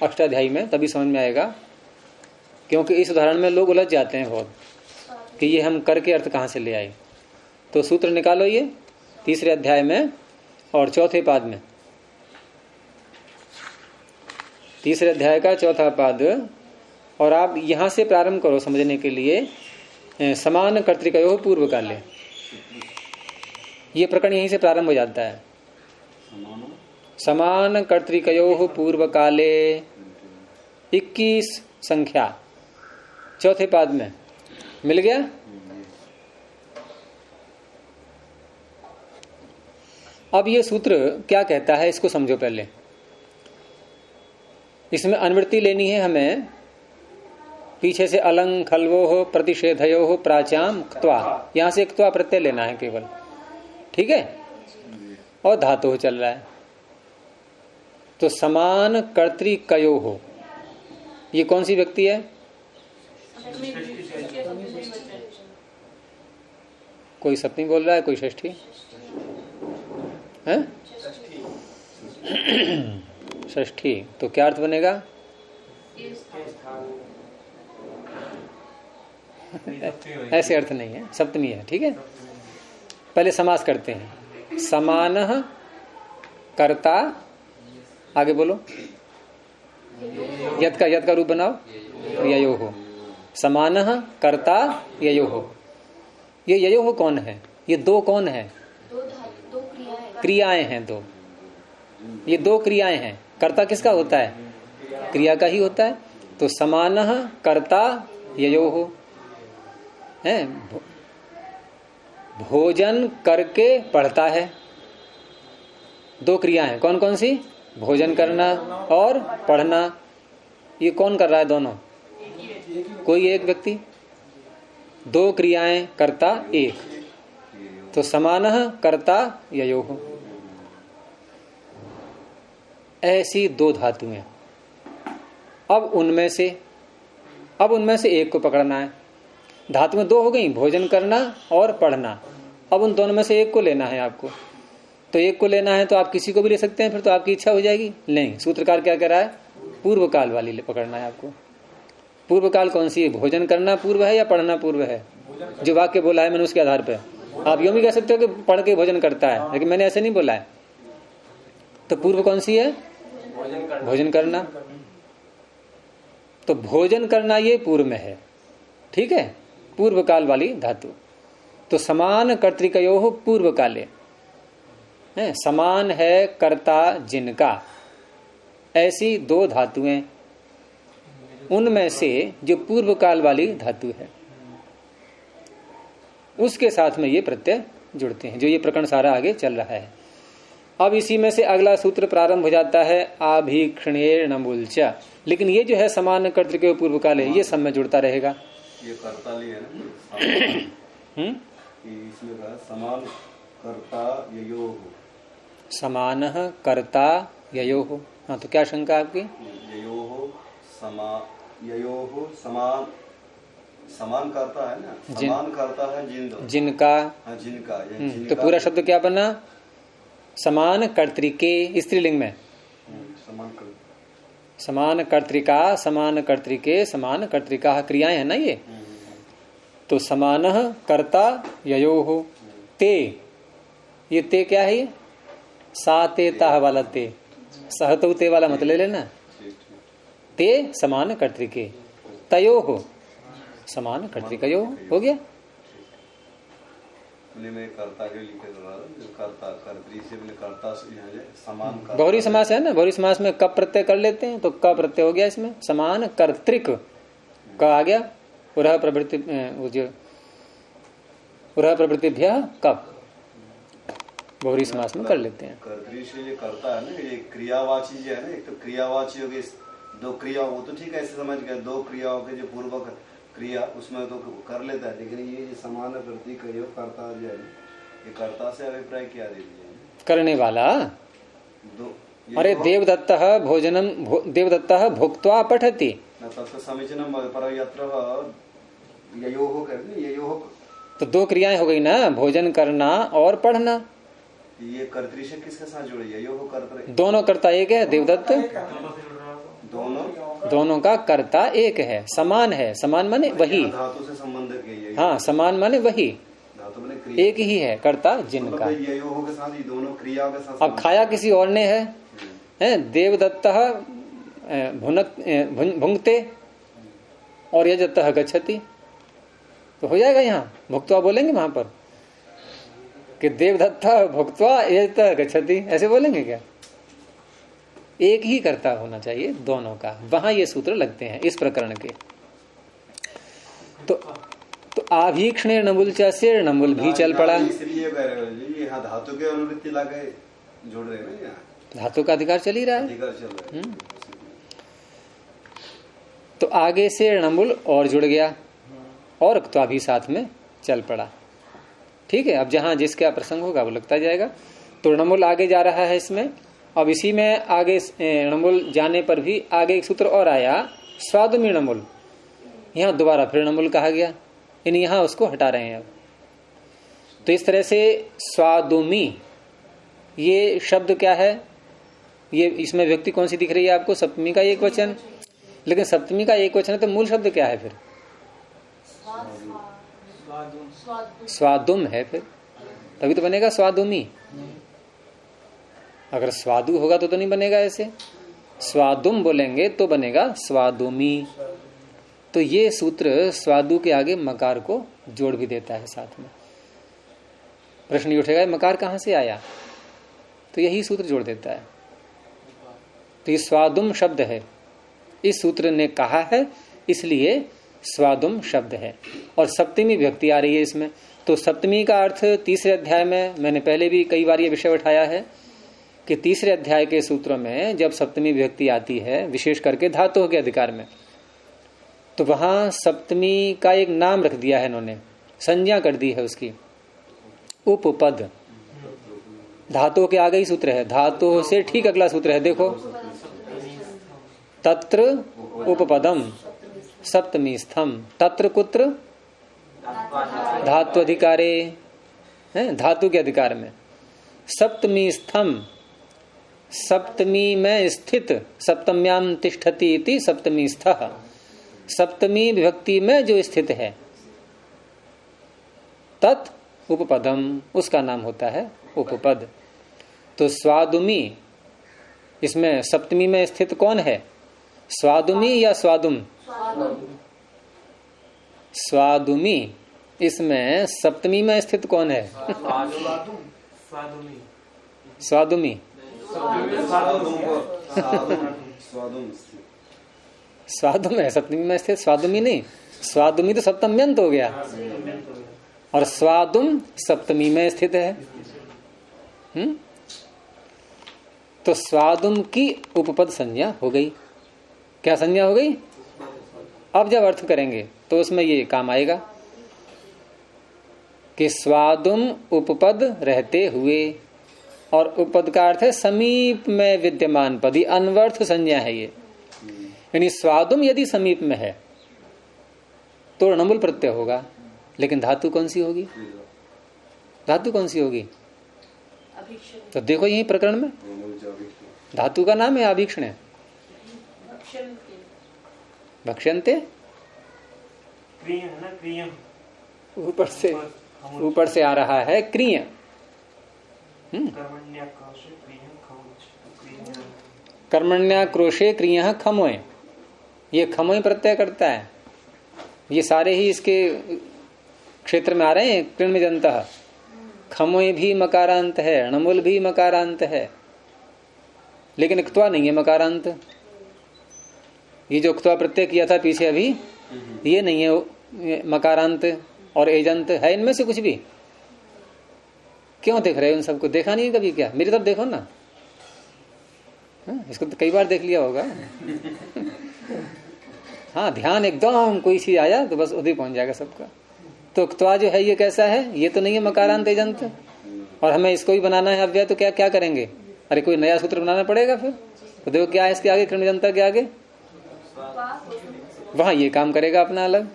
अष्टाध्यायी में, तभी समझ में आएगा। क्योंकि इस उदाहरण में लोग उलझ जाते हैं बहुत कि ये हम करके अर्थ कहां से ले आए। तो सूत्र निकालो ये तीसरे अध्याय में और चौथे पाद में, तीसरे अध्याय का चौथा पाद। और आप यहां से प्रारंभ करो समझने के लिए, समान कर्तृकयो पूर्व काले, ये प्रकरण यहीं से प्रारंभ हो जाता है। समान कर्तृकयो पूर्व काले 21 संख्या चौथे पाद में मिल गया। अब ये सूत्र क्या कहता है इसको समझो पहले। इसमें अनुवृत्ति लेनी है हमें, पीछे से अलंग खलवो हो प्रतिषेधयो हो प्राचाम क्त्वा, यहां से क्त्वा प्रत्यय लेना है केवल। ठीक है, और धातु चल रहा है। तो समान कर्तृकयो हो, ये कौन सी व्यक्ति है, कोई सप्तमी बोल रहा है, कोई षष्ठी है, षष्ठी। तो क्या अर्थ बनेगा, ऐसे अर्थ नहीं है, सप्तमी है। ठीक है, पहले समास करते हैं। समानः कर्ता, आगे बोलो, यद का रूप बनाओ, ययो हो। समानः कर्ता ययो हो, ये ययो हो कौन है, ये दो कौन है, दो क्रियाएं हैं दो, ये दो क्रियाएं हैं। कर्ता किसका होता है, क्रिया का ही होता है। तो समानः कर्ता ययो हो है, भोजन करके पढ़ता है। दो क्रिया हैं, कौन कौन सी, भोजन करना और पढ़ना। ये कौन कर रहा है दोनों, कोई एक व्यक्ति, दो क्रियाएं कर्ता एक। तो समानः कर्ता ययोः, ऐसी दो धातुएं। अब उनमें से एक को पकड़ना है। धातुएं दो हो गई, भोजन करना और पढ़ना। अब उन दोनों में से एक को लेना है आपको। तो एक को लेना है तो आप किसी को भी ले सकते हैं, फिर तो आपकी इच्छा हो जाएगी। नहीं, सूत्रकार क्या कह रहा है, पूर्व काल वाली पकड़ना है आपको। पूर्व काल कौन सी है, भोजन करना पूर्व है या पढ़ना पूर्व है। जो वाक्य बोला है मैंने उसके आधार पर आप यूं भी कह सकते हो कि पढ़ के भोजन करता है, लेकिन मैंने ऐसे नहीं बोला है। तो पूर्व कौन सी है, भोजन करना। तो भोजन करना ये पूर्व में है। ठीक है, पूर्व काल वाली धातु। तो समान कर्तृकयो पूर्व काले है, समान है कर्ता जिनका, ऐसी दो धातुएं उनमें से जो पूर्व काल वाली धातु है उसके साथ में ये प्रत्यय जुड़ते हैं, जो ये प्रकरण सारा आगे चल रहा है। अब इसी में से अगला सूत्र प्रारंभ हो जाता है आभीक्षणेर नमुल्च, लेकिन ये जो है समान कर्तृ के पूर्व काल है, ये सब में जुड़ता रहेगा। ये कर्ता लिए है ना इसमें कहा समान कर्ता ययोः, समान कर्ता ययोः। हाँ, तो क्या शंका आपकी? ययोः समान समान करता है ना, समान करता है जिनका। हाँ, जिनका, तो पूरा शब्द क्या बना? समान कर्तृके, स्त्रीलिंग में समान कर्तृका, समान कर्तृके, समान कर्तृका, क्रियाएं है ना ये। तो समान कर्ता ययोः ते, ये ते क्या है? ये सा ते ताह वाला ते, सह तो ते वाला मत ले लेना। ते समान कर्तृके, तयोः समान कर्तृकयो, हो गया। बहुरी समास है ना, बहुरी समास में कप प्रत्यय कर लेते हैं तो क प्रत्यय हो गया इसमें। समान कर्तृक का आ गया, उरह प्रवृत्ति उरह प्रवृत्तिभ्य कप, बहुरी समास में कर लेते हैं। कर्तृ से ये करता है ना, ये क्रियावाची जो है ना, एक तो क्रियावाची हो गई, दो क्रिया, वो तो ठीक है ऐसे समझ गया, दो क्रियाओं के जो पूर्वक क्रिया उसमें तो कर लेता है, लेकिन ये समान प्रतीक करता जो है ये कर्ता से अभिप्राय क्या दे दिया करने वाला। अरे देवदत्त भोजनम देवदत्त भुक्त्वा पठति, समीचीनम पर यत्र ययोः करने, ययोः तो दो क्रियाएं हो गई ना, भोजन करना और पढ़ना। ये कर्तृ से किसके साथ जुड़ी? ययोः कर्ता, दोनों कर्ता एक है, देवदत्त दोनों का कर्ता एक है, समान है। समान माने वही, धातु से संबंध है। हाँ, समान माने वही, धातु माने क्रिया, एक ही है कर्ता जिनका। ययोः के साथ, दोनों क्रियाओं के साथ। अब खाया किसी और ने है देवदत्त भुंगते और यजतः गच्छति, तो हो जाएगा। यहाँ भुक्त्वा बोलेंगे वहां पर कि देवदत्त भुक्त्वा यजतः गच्छति, ऐसे बोलेंगे क्या? एक ही कर्ता होना चाहिए दोनों का, वहां ये सूत्र लगते हैं इस प्रकरण के। तो आभीक्षणे नमुल्च से नमुल भी चल पड़ा। इसलिए कह रहे हो जी, यहाँ धातु के अनुवृत्ति लाके जोड़ रहे हैं ना, धातु का अधिकार चल ही रहा है, अधिकार चल रहा है। तो आगे से नमुल और जुड़ गया और तो अभी साथ में चल पड़ा। ठीक है, अब जहां जिसका प्रसंग होगा वो लगता जाएगा। तो नमुल आगे जा रहा है इसमें। अब इसी में आगे नमुल जाने पर भी आगे एक सूत्र और आया, स्वादुमी नमुल। यहाँ दोबारा फिर नमुल कहा गया, इन यहाँ उसको हटा रहे हैं अब। तो इस तरह से स्वादुमी ये शब्द क्या है? ये इसमें व्यक्ति कौन सी दिख रही है आपको? सप्तमी का एक वचन, लेकिन सप्तमी का एक वचन है तो मूल शब्द क्या है फिर? स्वादुम है, फिर तभी तो बनेगा स्वादुमी। अगर स्वादु होगा तो नहीं बनेगा ऐसे, स्वादुम बोलेंगे तो बनेगा स्वादुमी। तो ये सूत्र स्वादु के आगे मकार को जोड़ भी देता है साथ में। प्रश्न ये उठेगा मकार कहां से आया? तो यही सूत्र जोड़ देता है। तो ये स्वादुम शब्द है, इस सूत्र ने कहा है इसलिए स्वादुम शब्द है। और सप्तमी विभक्ति आ रही है इसमें। तो सप्तमी का अर्थ तीसरे अध्याय में मैंने पहले भी कई बार ये विषय उठाया है कि तीसरे अध्याय के सूत्रों में जब सप्तमी विभक्ति आती है, विशेष करके धातुओं के अधिकार में, तो वहां सप्तमी का एक नाम रख दिया है इन्होंने, संज्ञा कर दी है उसकी, उपपद। धातु के आगे ही सूत्र है, धातु से ठीक अगला सूत्र है, देखो, तत्र उपपदम सप्तमी स्थम। तत्र कुत्र? धातु अधिकारे, है धातु के अधिकार में। सप्तमी स्थम, सप्तमी में स्थित, सप्तम्याम तिष्ठति इति सप्तमी स्थः। सप्तमी विभक्ति में जो स्थित है, तत् उपपदम, उसका नाम होता है उपपद। तो स्वादुमी, इसमें सप्तमी में स्थित कौन है? स्वादुमी या स्वादुम? स्वादुमी, इसमें सप्तमी में स्थित कौन है? स्वादुमी। स्वादुम है सप्तमी में स्थित, स्वादुमी नहीं, स्वादुमी तो सप्तम्यंत हो गया और स्वादुम सप्तमी में स्थित है। तो स्वादुम की उपपद संज्ञा हो गई। क्या संज्ञा हो गई? अब जब अर्थ करेंगे तो उसमें ये काम आएगा कि स्वादुम उपपद रहते हुए, और उपपद का अर्थ है समीप में विद्यमान पद, अन्वर्थ संज्ञा है ये। यानी स्वादुम यदि समीप में है तो णमुल प्रत्यय होगा, लेकिन धातु कौन सी होगी? धातु कौन सी होगी? तो देखो यही प्रकरण में धातु का नाम है आभीक्षण है। भक्ष्यन्ते ऊपर से आ रहा है क्रिय। कर्मण्या क्रोशे क्रिय खमोय, ये खमोय प्रत्यय करता है। ये सारे ही इसके क्षेत्र में आ रहे हैं। कृण्म जंतः, खमोय भी मकारांत है, णमुल भी मकारांत है, लेकिन क्त्वा नहीं है मकारांत। ये जो क्त्वा प्रत्यय किया था पीछे अभी, ये नहीं है मकारांत और एजंत है इनमें से कुछ भी। क्यों देख रहे हो? उन सबको देखा नहीं है कभी? क्या मेरी तरफ देखो ना। इसको तो कई बार देख लिया होगा। हाँ, ध्यान एकदम कोई चीज आया तो बस उधर पहुंच जाएगा सबका। तो क्त्वा जो है ये कैसा है? ये तो नहीं है मकारांत एजंत, और हमें इसको ही बनाना है अव्यय। तो क्या क्या करेंगे? अरे कोई नया सूत्र बनाना पड़ेगा फिर। तो देखो क्या है इसके आगे, कृण्यजंता के आगे, वहां ये काम करेगा अपना अलग,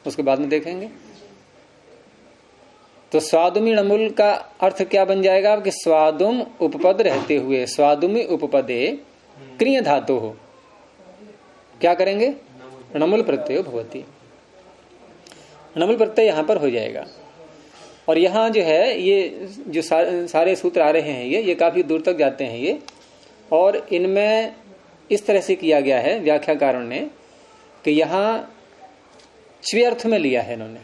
उसके बाद में देखेंगे। तो स्वादुमी णमुल का अर्थ क्या बन जाएगा कि स्वादुम उपपद रहते हुए, स्वादुमी उपपदे क्रिय धातु हो, क्या करेंगे? णमुल प्रत्यय भवति। णमुल प्रत्यय यहां पर हो जाएगा। और यहाँ जो है ये जो सारे सूत्र आ रहे हैं ये काफी दूर तक जाते हैं ये, और इनमें इस तरह से किया गया है व्याख्याकारों ने कि यहाँ च्वी अर्थ में लिया है इन्होंने।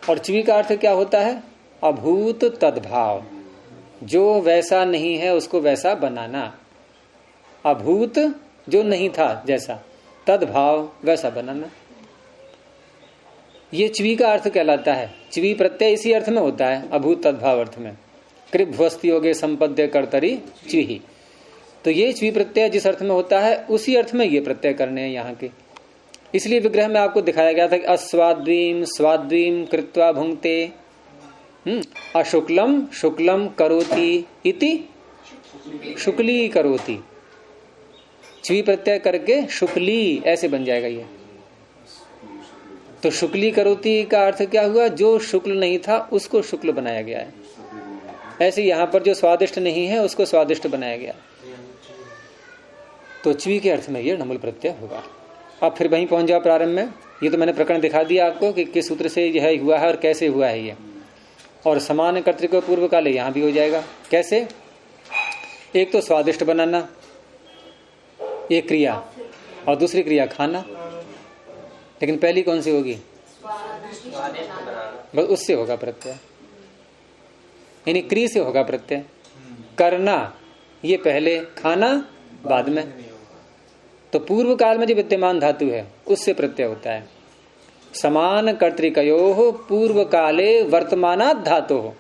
और च्वी का अर्थ क्या होता है? अभूत तद्भाव, जो वैसा नहीं है उसको वैसा बनाना। अभूत जो नहीं था जैसा, तद्भाव वैसा बनाना, ये च्वी का अर्थ कहलाता है। च्वी प्रत्यय इसी अर्थ में होता है, अभूत तद्भाव अर्थ में। कृभ्वस्ति योगे संपद्य कर्तरी च्वी। तो ये च्वी प्रत्यय जिस अर्थ में होता है उसी अर्थ में ये प्रत्यय करने हैं यहाँ के। इसलिए विग्रह में आपको दिखाया गया था कि अस्वाद्वीम स्वाद्वीम कृत्वा भुंक्ते, अशुक्लम शुक्लम करोति इति शुक्ली करोति। च्वी प्रत्यय करके शुक्ली ऐसे बन जाएगा ये। तो शुक्ली करोति का अर्थ क्या हुआ? जो शुक्ल नहीं था उसको शुक्ल बनाया गया है। ऐसे यहाँ पर जो स्वादिष्ट नहीं है उसको स्वादिष्ट बनाया गया। तो च्वी के अर्थ में ये णमुल प्रत्यय होगा। अब फिर वहीं पहुंच जाओ प्रारंभ में। ये तो मैंने प्रकरण दिखा दिया आपको कि किस सूत्र से यह हुआ है और कैसे हुआ है ये। और समान कर्तृक पूर्व काले यहाँ भी हो जाएगा। कैसे? एक तो स्वादिष्ट बनाना, एक क्रिया, और दूसरी क्रिया खाना। लेकिन पहली कौन सी होगी? बस उससे होगा प्रत्यय, यानी क्रिया से होगा प्रत्यय। करना ये पहले, खाना बाद में। तो पूर्व काल में जो विद्यमान धातु है उससे प्रत्यय होता है। समान कर्तृकयो पूर्व काले वर्तमानात् धातु हो।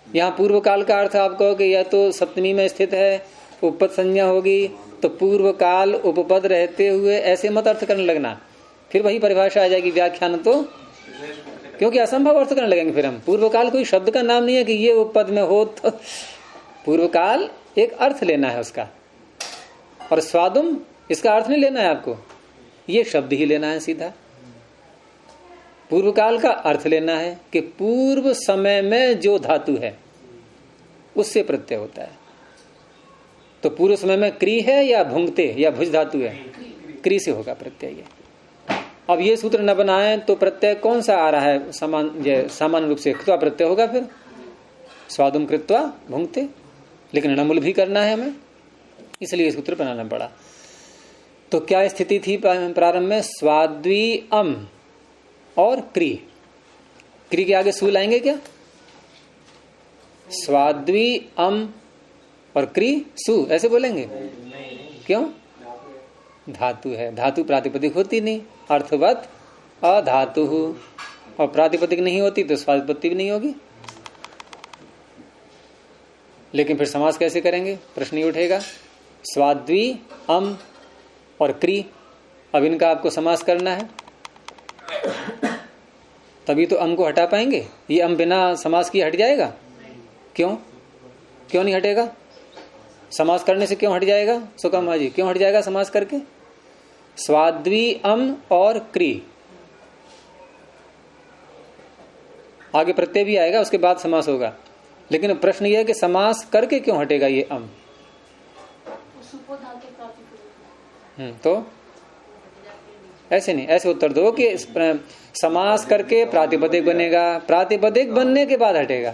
यहाँ पूर्व काल का अर्थ आप कहो कि यह तो सप्तमी में स्थित है, उपपद संज्ञा होगी, तो पूर्व काल उपपद रहते हुए ऐसे मत अर्थ करने लगना। फिर वही परिभाषा आ जाएगी व्याख्यान, तो क्योंकि असंभव अर्थ करने लगेंगे फिर हम। पूर्व काल कोई शब्द का नाम नहीं है कि ये उपपद में हो, तो पूर्व काल एक अर्थ लेना है उसका। और स्वादुम इसका अर्थ नहीं लेना है आपको, ये शब्द ही लेना है सीधा। पूर्व काल का अर्थ लेना है कि पूर्व समय में जो धातु है उससे प्रत्यय होता है। तो पूर्व समय में क्री है या भुंगते या भुज धातु है, क्री से होगा प्रत्यय। अब ये सूत्र न बनाए तो प्रत्यय कौन सा आ रहा है? सामान्य रूप से कृत्वा प्रत्यय होगा फिर, स्वादुम कृत्वा भुंगते। लेकिन णमुल भी करना है हमें, इसलिए सूत्र बनाना पड़ा। तो क्या स्थिति थी प्रारंभ में? स्वाद्वी अम और क्री। क्री के आगे सू लाएंगे क्या? स्वाद्वी अम और क्री सु ऐसे बोलेंगे? क्यों? धातु है। धातु प्रातिपदिक होती नहीं, अर्थवत अधातु, और प्रातिपदिक नहीं होती तो स्वादिपत्ति भी नहीं होगी। लेकिन फिर समास कैसे करेंगे, प्रश्न ही उठेगा। स्वाद्वी अम और क्री, अब इनका आपको समास करना है, तभी तो अम को हटा पाएंगे। ये अम बिना समास की हट जाएगा? क्यों नहीं हटेगा? समास करने से क्यों हट जाएगा सुकमा जी, क्यों हट जाएगा समास करके? स्वाद्वी अम और क्री, आगे प्रत्यय भी आएगा, उसके बाद समास होगा। लेकिन प्रश्न यह है कि समास करके क्यों हटेगा ये अम? तो ऐसे नहीं, ऐसे उत्तर दो कि समास करके प्रातिपदिक बनेगा, प्रातिपदिक बनने के बाद हटेगा।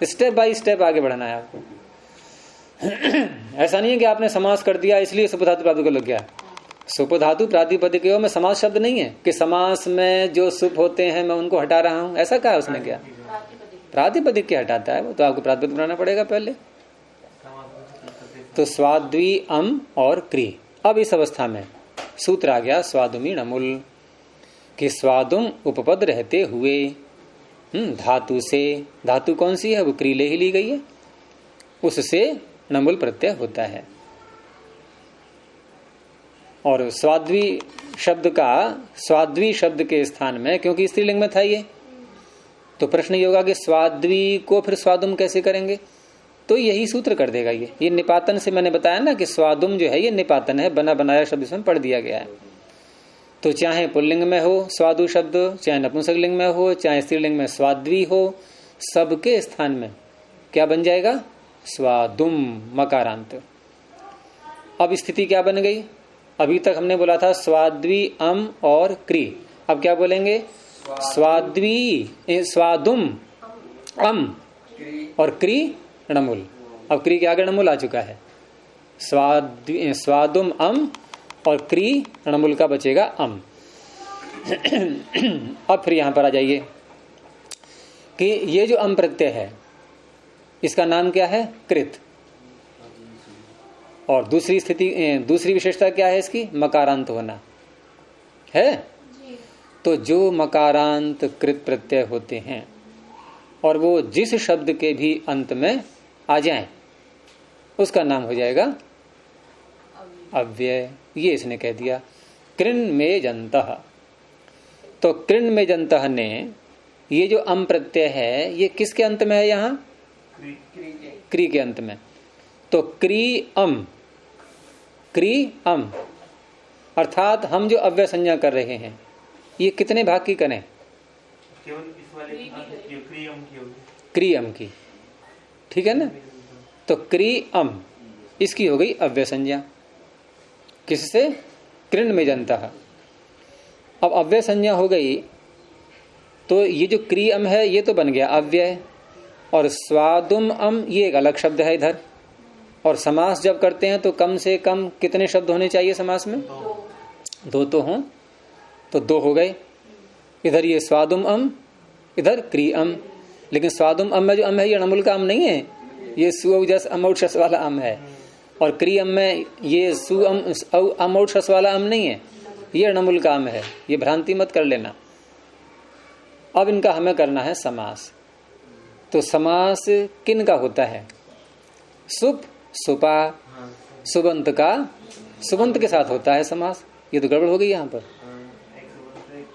स्टेप बाय स्टेप आगे बढ़ना है आपको। ऐसा नहीं है कि आपने समास कर दिया इसलिए सुपधातु प्रातिपदिक लग गया। सुपधातु प्रातिपदिकों में समास शब्द नहीं है कि समास में जो सुप होते हैं मैं उनको हटा रहा हूं, ऐसा कहा उसने क्या? प्रातिपदिक क्या हटाता है वो, तो आपको प्रातिपदिक बनाना पड़ेगा पहले। तो स्वाद्वी अम और क्री। अब इस अवस्था में सूत्र आ गया स्वादुमी णमुल, कि स्वादुम उपपद रहते हुए धातु से, धातु कौन सी है? वो क्रीले ही ली गई है, उससे णमुल प्रत्यय होता है। और स्वाद्वी शब्द का, स्वाद्वी शब्द के स्थान में, क्योंकि स्त्रीलिंग में था ये, तो प्रश्न ये होगा कि स्वाद्वी को फिर स्वादुम कैसे करेंगे? तो यही सूत्र कर देगा ये निपातन से मैंने बताया ना कि स्वादुम जो है ये निपातन है, बना बनाया शब्द इसमें पढ़ दिया गया है। तो चाहे पुल्लिंग में हो स्वादु शब्द, चाहे नपुंसकलिंग में हो, चाहे स्त्रीलिंग में स्वाद्वी हो, सबके स्थान में क्या बन जाएगा? स्वादुम मकारांत। अब स्थिति क्या बन गई? अभी तक हमने बोला था स्वाद्वी अम और क्री, अब क्या बोलेंगे? स्वाद्वी स्वादुम अम और क्री णमुल। अब क्री के आगे णमुल आ चुका है। स्वादुम अम और क्री णमुल का बचेगा अम। अब फिर यहां पर आ जाइए कि ये जो अम प्रत्यय है इसका नाम क्या है? कृत। और दूसरी स्थिति, दूसरी विशेषता क्या है इसकी? मकारांत होना है। तो जो मकारांत कृत प्रत्यय होते हैं और वो जिस शब्द के भी अंत में आ जाएं, उसका नाम हो जाएगा अव्यय। ये इसने कह दिया कृन में जंतः। तो कृन में जंतः ने ये जो अम प्रत्यय है ये किसके अंत में है? यहां क्री के अंत में। तो क्री अम अर्थात हम जो अव्यय संज्ञा कर रहे हैं ये कितने भाग की करें? केवल इस वाले क्री अम की, ठीक है ना? तो क्री अम इसकी हो गई अव्यय संज्ञा, किससे? कृण में जंतः। अब अव्यय संज्ञा हो गई तो ये जो क्री अम है ये तो बन गया अव्यय, और स्वादुम अम ये एक अलग शब्द है इधर। और समास जब करते हैं तो कम से कम कितने शब्द होने चाहिए समास में? दो तो हों, तो दो हो गए। इधर ये स्वादुम अम, इधर क्री अम। लेकिन स्वादुम अम में जो अम है ये णमुल का अम नहीं है, ये सुअजस अमौट शस वाला अम है। और क्री अम में ये सु अमौट शस वाला अम नहीं है, ये णमुल का अम है। ये भ्रांति मत कर लेना। अब इनका हमें करना है समास। तो समास किन का होता है? सुप, सुपा, सुबंत का सुबंत के साथ होता है समास। ये तो गड़बड़ हो गई यहाँ पर,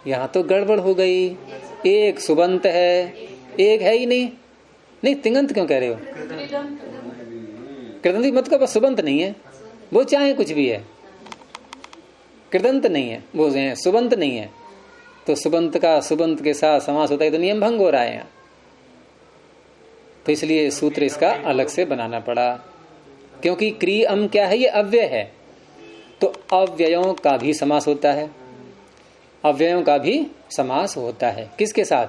यहाँ तो गड़बड़ हो गई। एक सुबंत है, एक है ही नहीं। नहीं, तिंगंत क्यों कह रहे हो? कृदंत मत का सुबंत नहीं है, वो चाहे कुछ भी है, कृदंत नहीं है, वो सुबंत नहीं है। तो सुबंत का सुबंत के साथ समास होता है तो नियम भंग हो रहा है यहाँ। तो इसलिए सूत्र इसका अलग से बनाना पड़ा, क्योंकि क्री अम क्या है? ये अव्यय है। तो अव्ययों का भी समास होता है, अव्ययों का भी समास होता है। किसके साथ?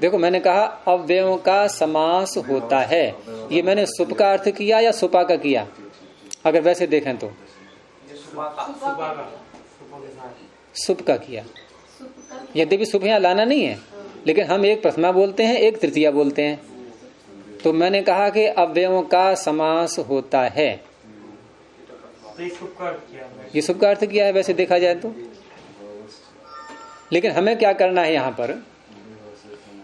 देखो मैंने कहा अव्ययों का समास होता है। ये मैंने सुप का अर्थ किया या सुपा का किया? अगर वैसे देखें तो सुप का किया। यद्यपि सुप यहाँ लाना नहीं है, लेकिन हम एक प्रथमा बोलते हैं, एक तृतीया बोलते हैं। तो मैंने कहा कि अव्ययों का समास होता है। तो ये शुभ का अर्थ किया है वैसे देखा जाए तो। लेकिन हमें क्या करना है यहाँ पर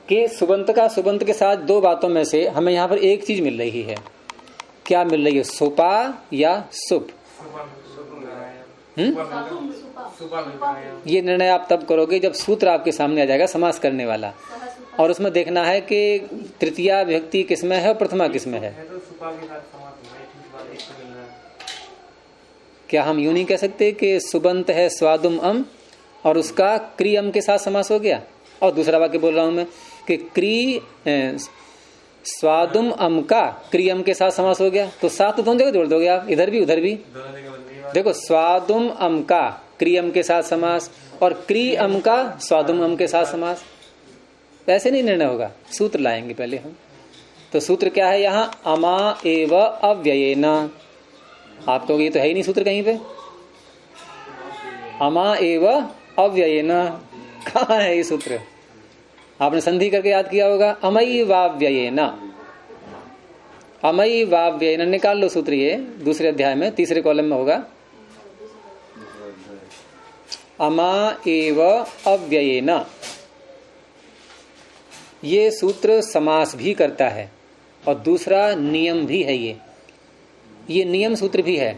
कि सुबंत का सुबंत के साथ दो बातों में से हमें यहाँ पर एक चीज मिल रही है। क्या मिल रही है? सुपा या सुप। ये निर्णय आप तब करोगे जब सूत्र आपके सामने आ जाएगा समास करने वाला, और उसमें देखना है कि तृतीया विभक्ति किसमें है और प्रथमा किसमें है। क्या हम यूं नहीं कह सकते कि सुबंत है स्वादुम अम और उसका क्री अम के साथ समास हो गया? और दूसरा वाक्य बोल रहा हूं मैं कि क्री स्वादुम अम का क्रियम के साथ समास हो गया, तो साथ तो दोनों जगह जोड़ दोगे आप, इधर भी उधर भी। देखो स्वादुम अम का क्रियम के साथ समास और क्री अम का स्वादुम अम के साथ समास, ऐसे नहीं निर्णय होगा। सूत्र लाएंगे पहले हम। तो सूत्र क्या है यहाँ? अमा एव अव्ययेन। आप कहोगे ये तो है ही नहीं सूत्र कहीं पे। अमा एव अव्ययेन कहाँ है ये सूत्र? आपने संधि करके याद किया होगा। अमयी वाव्ययेन, अमयी वाव्ययेन निकाल लो सूत्र। ये दूसरे अध्याय में तीसरे कॉलम में होगा। अमा एव अव्ययेन, ये सूत्र समास भी करता है और दूसरा नियम भी है। ये नियम सूत्र भी है।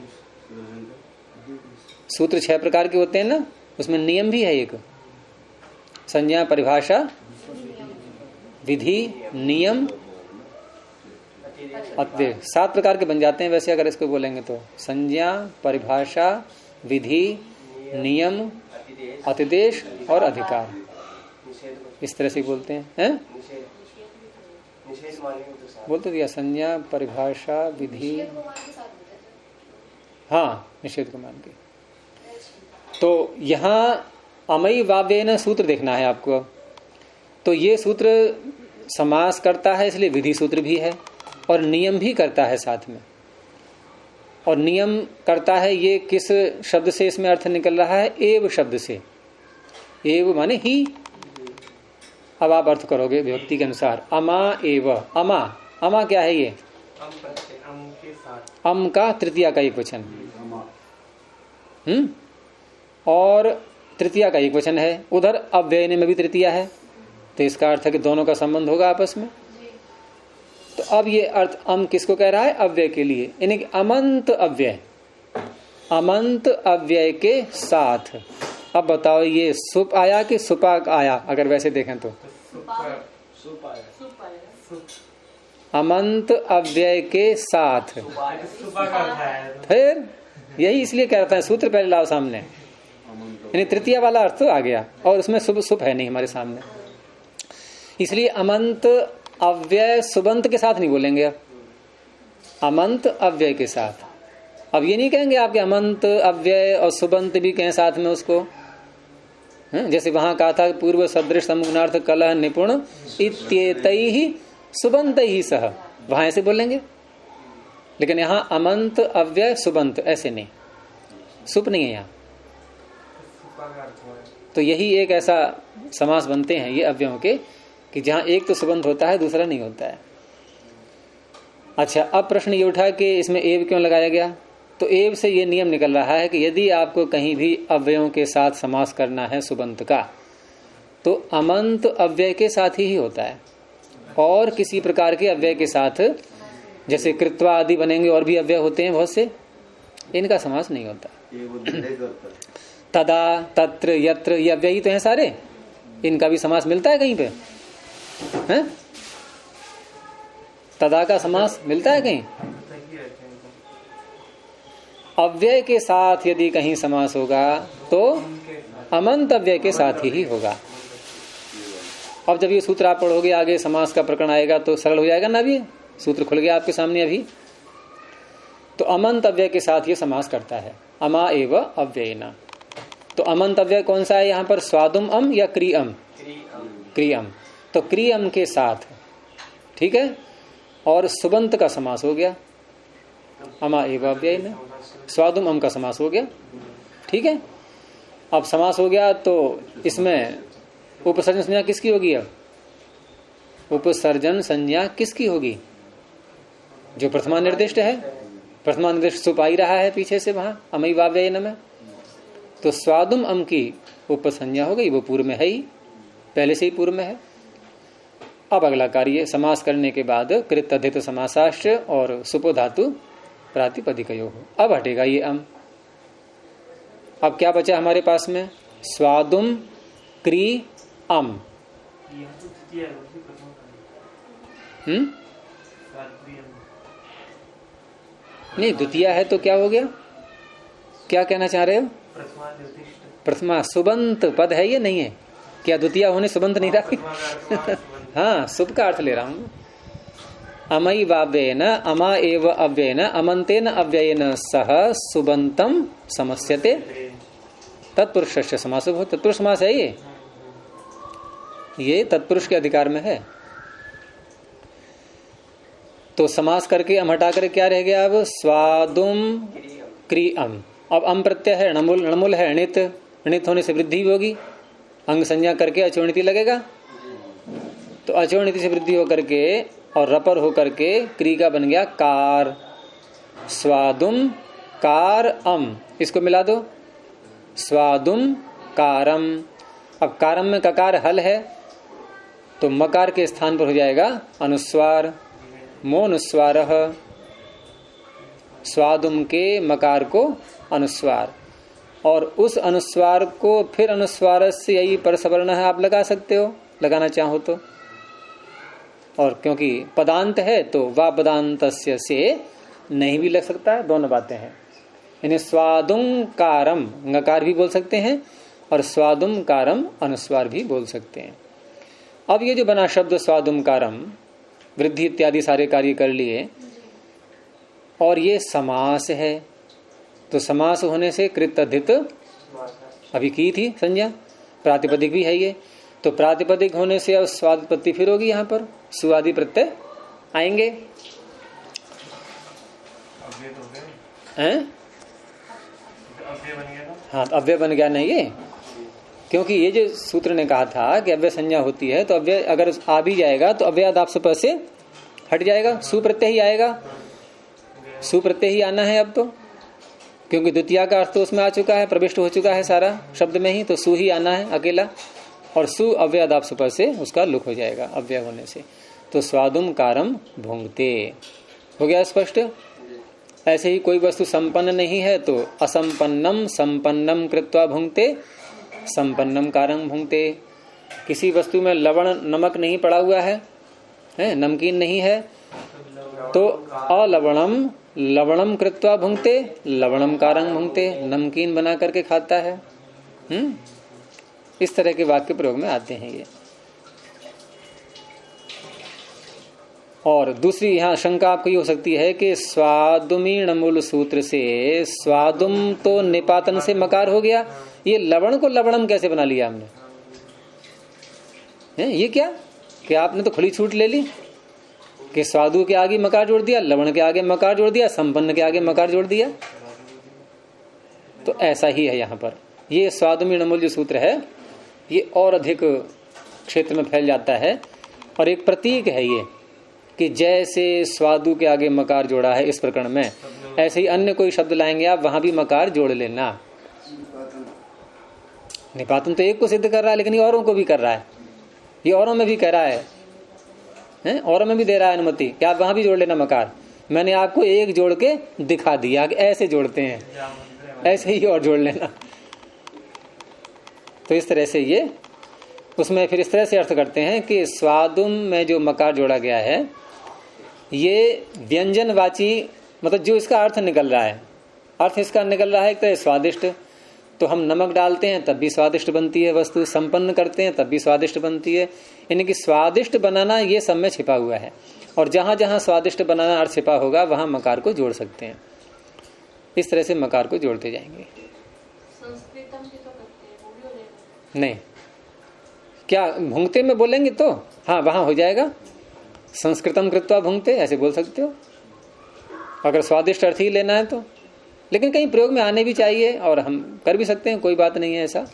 सूत्र 6 प्रकार के होते हैं ना, उसमें नियम भी है एक। संज्ञा, परिभाषा, विधि, नियम, अत्यय, 7 प्रकार के बन जाते हैं वैसे अगर इसको बोलेंगे तो। संज्ञा, परिभाषा, विधि, नियम, अतिदेश और अधिकार, इस तरह से बोलते हैं। बोलते दिया संज्ञा, परिभाषा, विधि, हाँ निषेध को मान के। तो यहाँ अमयी वाव्येन सूत्र देखना है आपको। तो ये सूत्र समास करता है इसलिए विधि सूत्र भी है और नियम भी करता है साथ में। और नियम करता है ये किस शब्द से इसमें अर्थ निकल रहा है? एव शब्द से। एव माने ही। अब आप अर्थ करोगे विभक्ति के अनुसार। अमा एव, अमा, अमा क्या है ये? अम का तृतीया का एक वचन, और तृतीया का एक वचन है। उधर अव्ययने में भी तृतीया है, तो इसका अर्थ है कि दोनों का संबंध होगा आपस में। तो अब ये अर्थ अम किसको कह रहा है? अव्यय के लिए, यानी कि अमंत अव्यय, अमंत अव्यय के साथ। अब बताओ ये सुप आया कि सुपा आया? अगर वैसे देखें तो अमंत अव्यय के साथ। फिर यही इसलिए कह रहा था सूत्र पहले लाओ सामने, यानी तृतीय वाला अर्थ आ गया और उसमें सुप है नहीं हमारे सामने, इसलिए अमंत अव्यय सुबंत के साथ नहीं बोलेंगे। अब अमंत अव्यय के साथ। अब ये नहीं कहेंगे आपके अमंत अव्यय और सुबंत भी कहें साथ में उसको। जैसे वहां कहा था पूर्व सदृश समुनार्थ कलह निपुण इत्येतैहि सुबंतैहि सह, वहां ऐसे बोलेंगे। लेकिन यहाँ अमंत अव्यय सुबंत ऐसे नहीं, सुप नहीं है यहाँ। तो यही एक ऐसा समास बनते हैं ये अव्ययों के कि जहां एक तो सुबंत होता है दूसरा नहीं होता है। अच्छा, अब प्रश्न ये उठा कि इसमें एव क्यों लगाया गया? तो एव से ये नियम निकल रहा है कि यदि आपको कहीं भी अव्ययों के साथ समास करना है सुबंत का, तो अमंत अव्यय के साथ ही होता है। और किसी प्रकार के अव्यय के साथ, जैसे कृत्वा आदि बनेंगे और भी अव्यय होते हैं बहुत से, इनका समास नहीं होता। तदा, तत्र, यत्र, ये अव्यय ही तो हैं सारे, इनका भी समास मिलता है कहीं पे? हैं? तदा का समास मिलता है कहीं? अव्यय के साथ यदि कहीं समास होगा तो अमंत अव्यय के साथ ही होगा। अब जब ये सूत्र आप पढ़ोगे आगे समास का प्रकरण आएगा तो सरल हो जाएगा ना। अभी सूत्र खुल गया आपके सामने अभी। तो अमंत अव्यय के साथ ये समास करता है, अमा एव अव्ययेन। तो अमंत अव्यय कौन सा है यहाँ पर? स्वादुम अम या क्री अम? क्री अम। तो क्री अम के साथ, ठीक है। और सुबंत का समास हो गया, अमा एव अव्ययेन। स्वादुम अम का समास हो गया, ठीक है। अब समास हो गया तो इसमें उपसर्जन संज्ञा किसकी होगी? अब उपसर्जन संज्ञा किसकी होगी? जो प्रथमा निर्दिष्ट है, प्रथमानिर्देश सुप आ ही रहा है पीछे से वहां अमई वाव्ययन में, तो स्वादुम अम की उपसंज्ञा हो गई, वो पूर्व में है ही, पहले से ही पूर्व में है। अब अगला कार्य समास करने के बाद कृत अधित समासाश्च और सुपो धातु प्रातिपदिकयो हो, अब हटेगा ये अम। अब क्या बचा हमारे पास में? स्वादुम क्री अम। नहीं, द्वितीय है तो क्या हो गया? क्या कहना चाह रहे हो? प्रथमा सुबंत पद है ये नहीं है क्या? द्वितीय होने सुबंत नहीं रहा हाँ, सुब का अर्थ ले रहा हूं। अमई वाव्येन अमा एव अव्ययेन अमंतेन अव्ययेन सह सुबंतम समस्यते तत्पुरुषस्य समासो भवति। तत्पुरुष समास है ये तत्पुरुष के अधिकार में है। तो समास करके अम हटा कर क्या रह गया? अब स्वादुम क्री अम। अब अम प्रत्यय है, णमुल णमुल है, णित णित होने से वृद्धि होगी, अंग संज्ञा करके अचोणिति लगेगा, तो अचोणिति से वृद्धि होकर के और रपर होकर के क्री का बन गया कार। स्वादुम कार अम, इसको मिला दो, स्वादुम कारम। अब कारम में ककार हल है तो मकार के स्थान पर हो जाएगा अनुस्वार, मोनुस्वारः। स्वादुम के मकार को अनुस्वार, और उस अनुस्वार को फिर अनुस्वार से यही परसवर्ण है, आप लगा सकते हो लगाना चाहो तो, और क्योंकि पदांत है तो वा पदांतस्य से नहीं भी लग सकता है, दोनों बातें हैं। यानी स्वादुम कारम ngकार भी बोल सकते हैं और स्वादुम कारम अनुस्वार भी बोल सकते हैं। अब ये जो बना शब्द स्वादुम कारम, वृद्धि इत्यादि सारे कार्य कर लिए, और ये समास है, तो समास होने से कृत अधित अभी की थी संज्ञा, प्रातिपदिक भी है ये, तो प्रातिपदिक होने से अब स्वादिपत्ति फिर होगी, यहाँ पर सुआदि प्रत्यय आएंगे हैं। हाँ, अव्यय बन गया नहीं ये, क्योंकि ये जो सूत्र ने कहा था कि अव्यय संज्ञा होती है, तो अव्यय अगर आ भी जाएगा तो अव्यय आदाप से से हट जाएगा, सुप्रत्यय ही आएगा, सुप्रत्यय ही आना है अब तो, क्योंकि द्वितीय का अर्थ तो उसमें आ चुका है, प्रविष्ट हो चुका है सारा शब्द में ही, तो सु ही आना है अकेला, और सु अव्यय आदाप से उसका लुक हो जाएगा अव्यय होने से। तो स्वादुम कारम भुंगते हो गया स्पष्ट। ऐसे ही कोई वस्तु संपन्न नहीं है तो असंपन्नम संपन्नम कृत्वा भुंगते संपन्नम कारम भुंगते। किसी वस्तु में लवण नमक नहीं पड़ा हुआ है, नमकीन नहीं है, तो अलवणम लवणम कृत्वा भुंगते लवणम कारम भुंगते, नमकीन बना करके खाता है। इस तरह के वाक्य प्रयोग में आते हैं ये। और दूसरी यहाँ शंका आपकी हो सकती है कि स्वादुमीण मूल सूत्र से स्वादुम तो निपातन से मकार हो गया, ये लवण को लवणम कैसे बना लिया हमने? ये क्या आपने तो खुली छूट ले ली कि स्वादु के आगे मकार जोड़ दिया, लवण के आगे मकार जोड़ दिया, संपन्न के आगे मकार जोड़ दिया। तो ऐसा ही है यहाँ पर, ये स्वादुमीण मूल जो सूत्र है ये और अधिक क्षेत्र में फैल जाता है, और एक प्रतीक है ये कि जैसे स्वादु के आगे मकार जोड़ा है इस प्रकरण में, ऐसे ही अन्य कोई शब्द लाएंगे आप वहां भी मकार जोड़ लेना। निपातन तो एक को सिद्ध कर रहा है, लेकिन ये औरों को भी कर रहा है, ये औरों में भी कह रहा है, औरों में भी दे रहा है अनुमति कि आप वहां भी जोड़ लेना मकार। मैंने आपको एक जोड़ के दिखा दिया कि ऐसे जोड़ते हैं, ऐसे ही और जोड़ लेना। तो इस तरह से ये उसमें फिर इस तरह से अर्थ करते हैं कि स्वादुम में जो मकार जोड़ा गया है ये व्यंजनवाची, मतलब जो इसका अर्थ निकल रहा है, अर्थ इसका निकल रहा है एक तरह स्वादिष्ट, तो हम नमक डालते हैं तब भी स्वादिष्ट बनती है वस्तु, संपन्न करते हैं तब भी स्वादिष्ट बनती है। यानी कि स्वादिष्ट बनाना ये सब में छिपा हुआ है, और जहां जहां स्वादिष्ट बनाना अर्थ छिपा होगा वहां मकार को जोड़ सकते हैं। इस तरह से मकार को जोड़ते जाएंगे। नहीं, क्या भुंगते में बोलेंगे तो हाँ वहां हो जाएगा, संस्कृतम कृत्वा भुंगते ऐसे बोल सकते हो अगर स्वादिष्ट अर्थ ही लेना है तो, लेकिन कहीं प्रयोग में आने भी चाहिए और हम कर भी सकते हैं, कोई बात नहीं है, ऐसा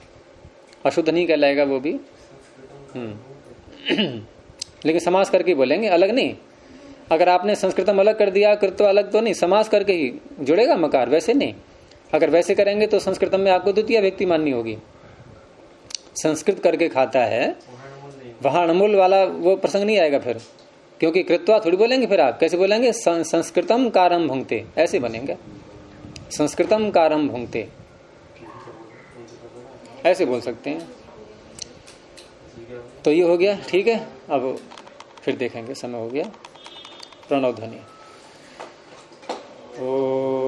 अशुद्ध नहीं कहलाएगा वो भी। लेकिन समास करके बोलेंगे, अलग नहीं। अगर आपने संस्कृतम अलग कर दिया, कृत्वा अलग तो नहीं, समास करके ही जुड़ेगा मकार, वैसे नहीं। अगर वैसे करेंगे तो संस्कृतम में आपको द्वितीय व्यक्ति माननी होगी। संस्कृत करके खाता है, वहां अणमूल वाला वो प्रसंग नहीं आएगा फिर, क्योंकि कृत्वा थोड़ी बोलेंगे फिर आप, कैसे बोलेंगे? संस्कृतम कारम भुंगते, ऐसे बनेंगे, संस्कृतम कारम भुंगते, ऐसे बोल सकते हैं। तो ये हो गया, ठीक है। अब फिर देखेंगे, समय हो गया। प्रणव ध्वनि। ओ